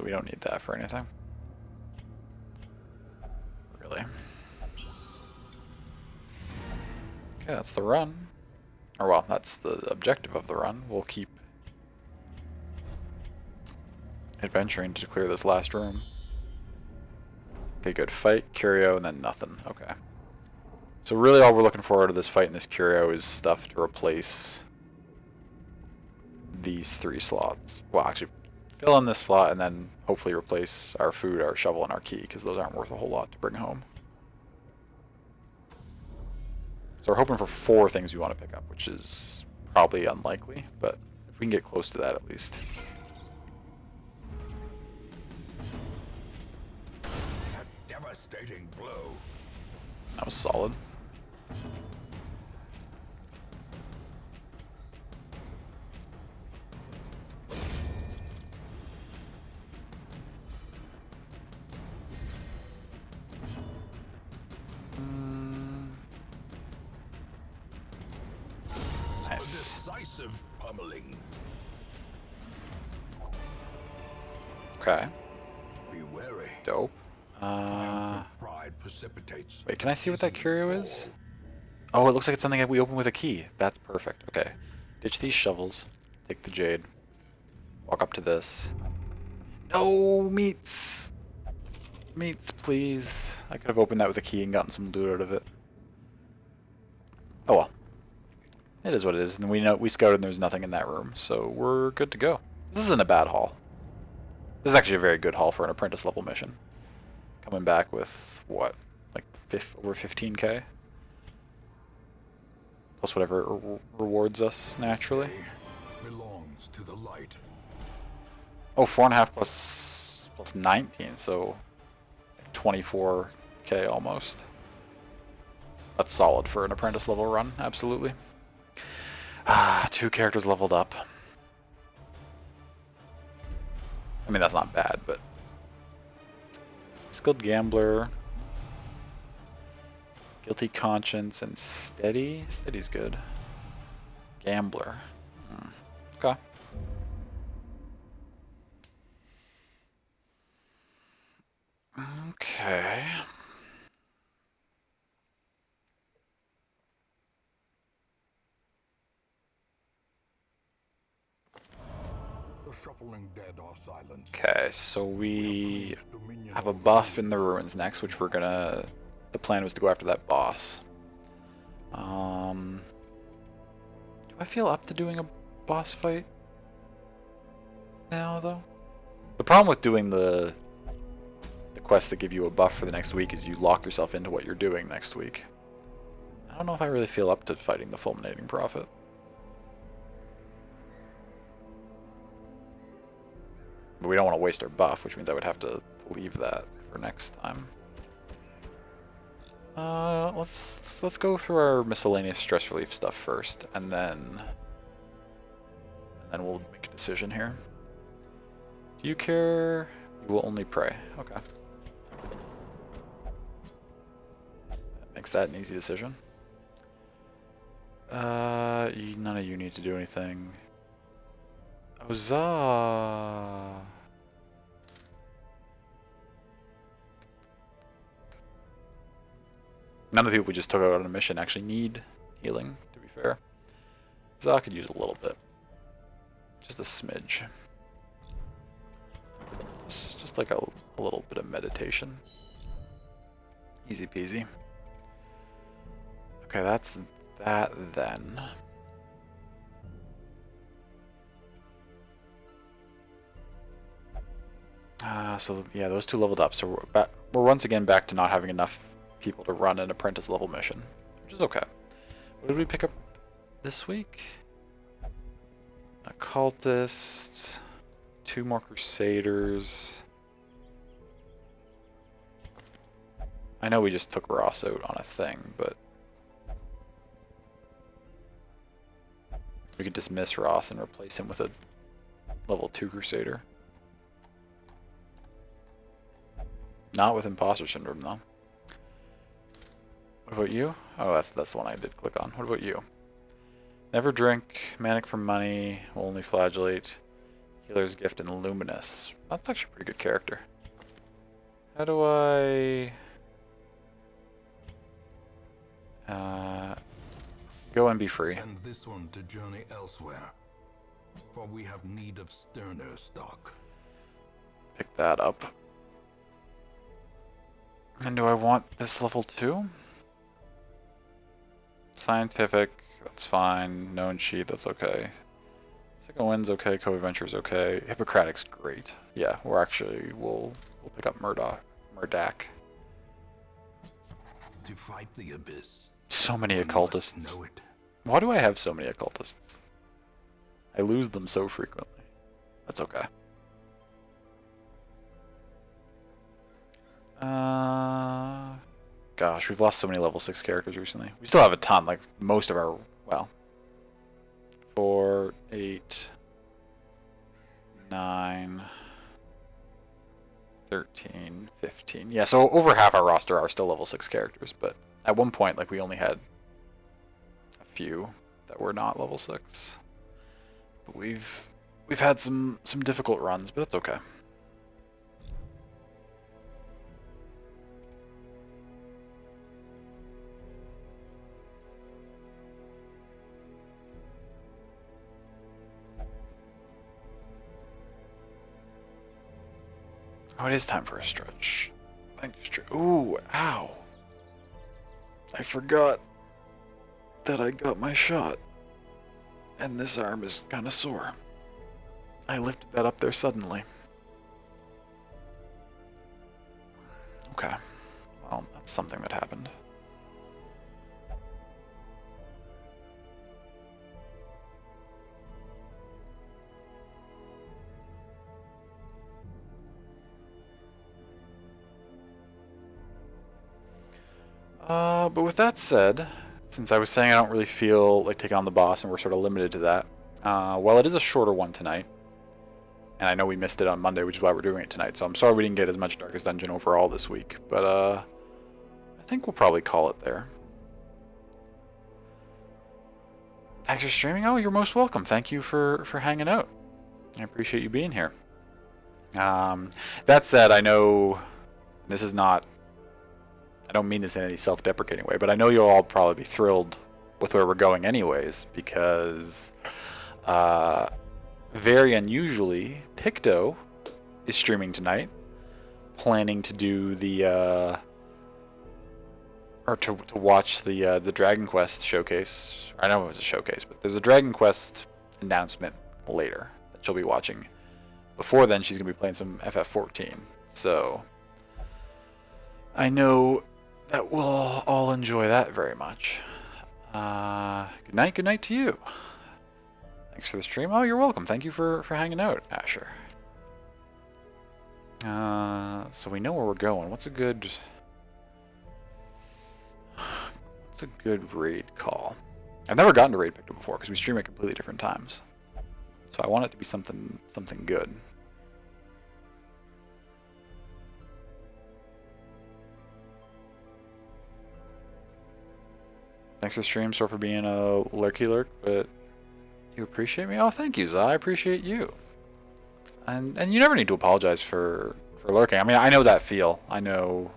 we don't need that for anything. Really. Okay, that's the run. Or well, that's the objective of the run. We'll keep adventuring to clear this last room. Okay, good. Fight, curio, and then nothing. Okay. So really all we're looking forward to this fight and this curio is stuff to replace these 3 slots. Well, actually, fill in this slot and then hopefully replace our food, our shovel, and our key, because those aren't worth a whole lot to bring home. So we're hoping for 4 things we want to pick up, which is probably unlikely, but if we can get close to that at least. a devastating blow. That was solid. Nice. Decisive pummeling. Okay. Be wary. Dope. Pride precipitates. Wait, can I see what that curio is? Oh, it looks like it's something that we open with a key. That's perfect. Okay. Ditch these shovels. Take the jade. Walk up to this. No, meats! Meats, please. I could have opened that with a key and gotten some loot out of it. Oh well. It is what it is. And we scouted and there's nothing in that room, so we're good to go. This isn't a bad haul. This is actually a very good haul for an apprentice level mission. Coming back with, what, like over 15k? Plus whatever rewards us naturally. Belongs to the light. Oh, 4.5 plus 19, so 24k almost. That's solid for an apprentice level run, absolutely. 2 characters leveled up. I mean, that's not bad, but... Skilled Gambler. Guilty Conscience and Steady. Steady's good. Gambler. Okay. Okay. Okay, so we have a buff in the ruins next, which we're gonna... The plan was to go after that boss. Do I feel up to doing a boss fight now, though? The problem with doing the quests that give you a buff for the next week is you lock yourself into what you're doing next week. I don't know if I really feel up to fighting the Fulminating Prophet. But we don't want to waste our buff, which means I would have to leave that for next time. Let's go through our miscellaneous stress relief stuff first, and then we'll make a decision here. Do you care? You will only pray. Okay. That makes that an easy decision. None of you need to do anything. Huzzah! None of the people we just took out on a mission actually need healing, to be fair. Huzzah could use a little bit. Just a smidge. Just like a little bit of meditation. Easy peasy. Okay, that's that then. So yeah, those two leveled up. So we're once again back to not having enough people to run an apprentice level mission, which is okay. What did we pick up this week? Occultist, 2 more Crusaders. I know we just took Ross out on a thing, but we could dismiss Ross and replace him with a level 2 Crusader. Not with Imposter Syndrome, though. What about you? Oh, that's the one I did click on. What about you? Never drink, manic for money, will only flagellate, healer's gift, and luminous. That's actually a pretty good character. How do I go and be free? Send this one to journey elsewhere, for we have need of sterner stock. Pick that up. And do I want this level 2? Scientific, that's fine. Known sheet, that's okay. Second wind's okay. Co-adventure's okay. Hippocratic's great. Yeah, we'll pick up Murdak. To fight the abyss. So many one occultists. must know it. Why do I have so many occultists? I lose them so frequently. That's okay. Gosh, we've lost so many level 6 characters recently. We still have a ton, like most of our, well, 4, 8, 9, 13, 15. Yeah, so over half our roster are still level 6 characters, but at one point, like, we only had a few that were not level 6. But we've had some difficult runs, but that's okay. Oh, it is time for a stretch. Thank you, ooh, ow. I forgot that I got my shot. And this arm is kind of sore. I lifted that up there suddenly. Okay. Well, that's something that happened. But with that said, since I was saying I don't really feel like taking on the boss and we're sort of limited to that, well, it is a shorter one tonight. And I know we missed it on Monday, which is why we're doing it tonight. So I'm sorry we didn't get as much Darkest Dungeon overall this week. But I think we'll probably call it there. Thanks for streaming. Oh, you're most welcome. Thank you for hanging out. I appreciate you being here. That said, I know this is not... I don't mean this in any self-deprecating way, but I know you'll all probably be thrilled with where we're going anyways, because very unusually, Picto is streaming tonight, planning to do the or to watch the Dragon Quest showcase. I know it was a showcase, but there's a Dragon Quest announcement later that she'll be watching. Before then, she's gonna be playing some FF14. So I know that we'll all enjoy that very much. Good night to you. Thanks for the stream. Oh, you're welcome. Thank you for hanging out, Asher. So we know where we're going. What's a good raid call? I've never gotten to raid Picto before because we stream at completely different times. So I want it to be something good. Thanks for the stream. Sorry for being a lurky lurk, but You appreciate me? Oh, thank you, Za. I appreciate you. And you never need to apologize for lurking. I mean, I know that feel. I know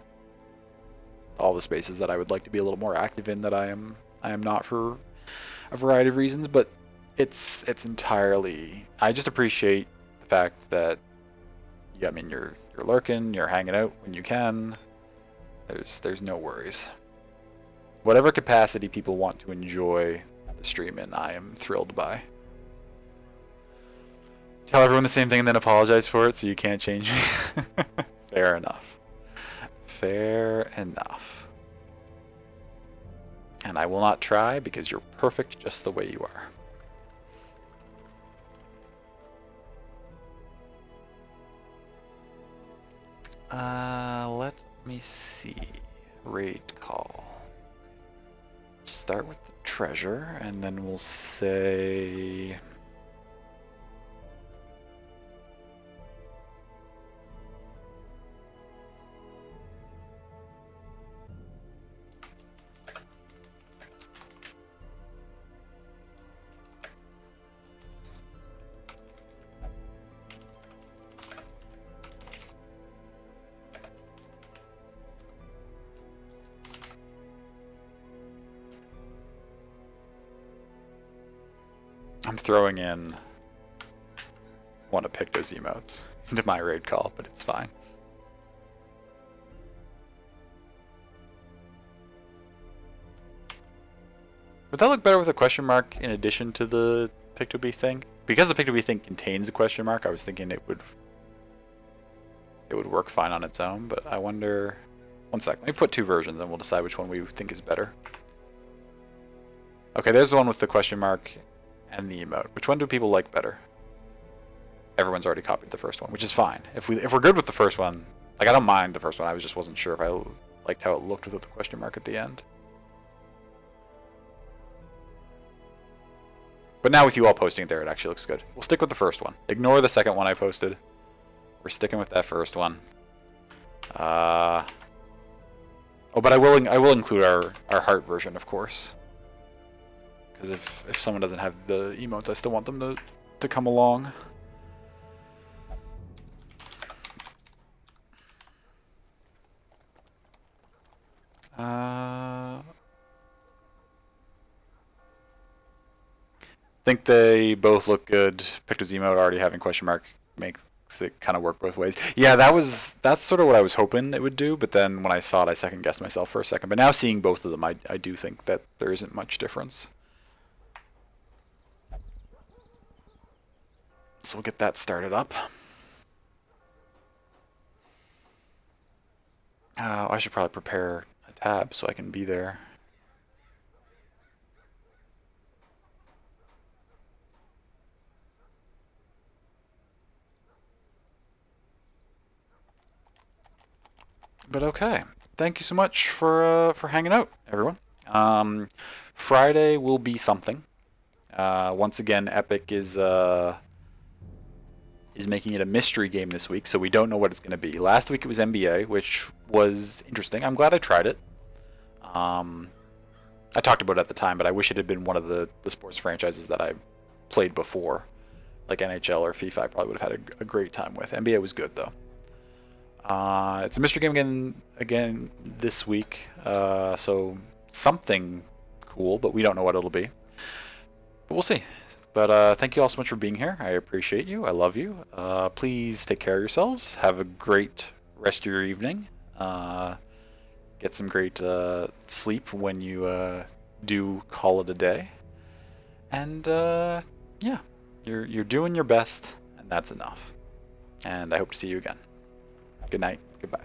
all the spaces that I would like to be a little more active in that I am not for a variety of reasons, but it's entirely. I just appreciate the fact that I mean you're lurking, you're hanging out when you can. There's no worries. Whatever capacity people want to enjoy the stream in, I am thrilled by. Tell everyone the same thing and then apologize for it so you can't change me. Fair enough. Fair enough. And I will not try because you're perfect just the way you are. Let me see. Raid call. Start with the treasure and then we'll say... I'm throwing in one of Picto's emotes into my raid call, but it's fine. Would that look better with a question mark in addition to the Pictobee thing? Because the Pictobee thing contains a question mark, I was thinking it would work fine on its own, but I wonder... One sec, let me put two versions and we'll decide which one we think is better. Okay, there's the one with the question mark and the emote. Which one do people like better? Everyone's already copied the first one, which is fine. If we're good with the first one, like I don't mind the first one, I just wasn't sure if I liked how it looked without the question mark at the end. But now with you all posting it there, it actually looks good. We'll stick with the first one. Ignore the second one I posted. We're sticking with that first one. Oh, but I will include our heart version, of course. Because if someone doesn't have the emotes, I still want them to come along. I think they both look good. Picto's emote already having question mark makes it kind of work both ways. Yeah, that's sort of what I was hoping it would do, but then when I saw it, I second guessed myself for a second. But now seeing both of them, I do think that there isn't much difference. So we'll get that started up. I should probably prepare a tab so I can be there. But okay, thank you so much for hanging out, everyone. Friday will be something. Once again, Epic is making it a mystery game this week, so we don't know what it's going to be. Last week it was NBA, which was interesting. I'm glad I tried it. I talked about it at the time, but I wish it had been one of the sports franchises that I played before, like NHL or FIFA. I probably would have had a great time with. NBA was good though. It's a mystery game again this week, so something cool, but we don't know what it'll be. But we'll see. But thank you all so much for being here. I appreciate you. I love you. Please take care of yourselves. Have a great rest of your evening. Get some great sleep when you do call it a day. And yeah, you're doing your best, and that's enough. And I hope to see you again. Good night. Goodbye.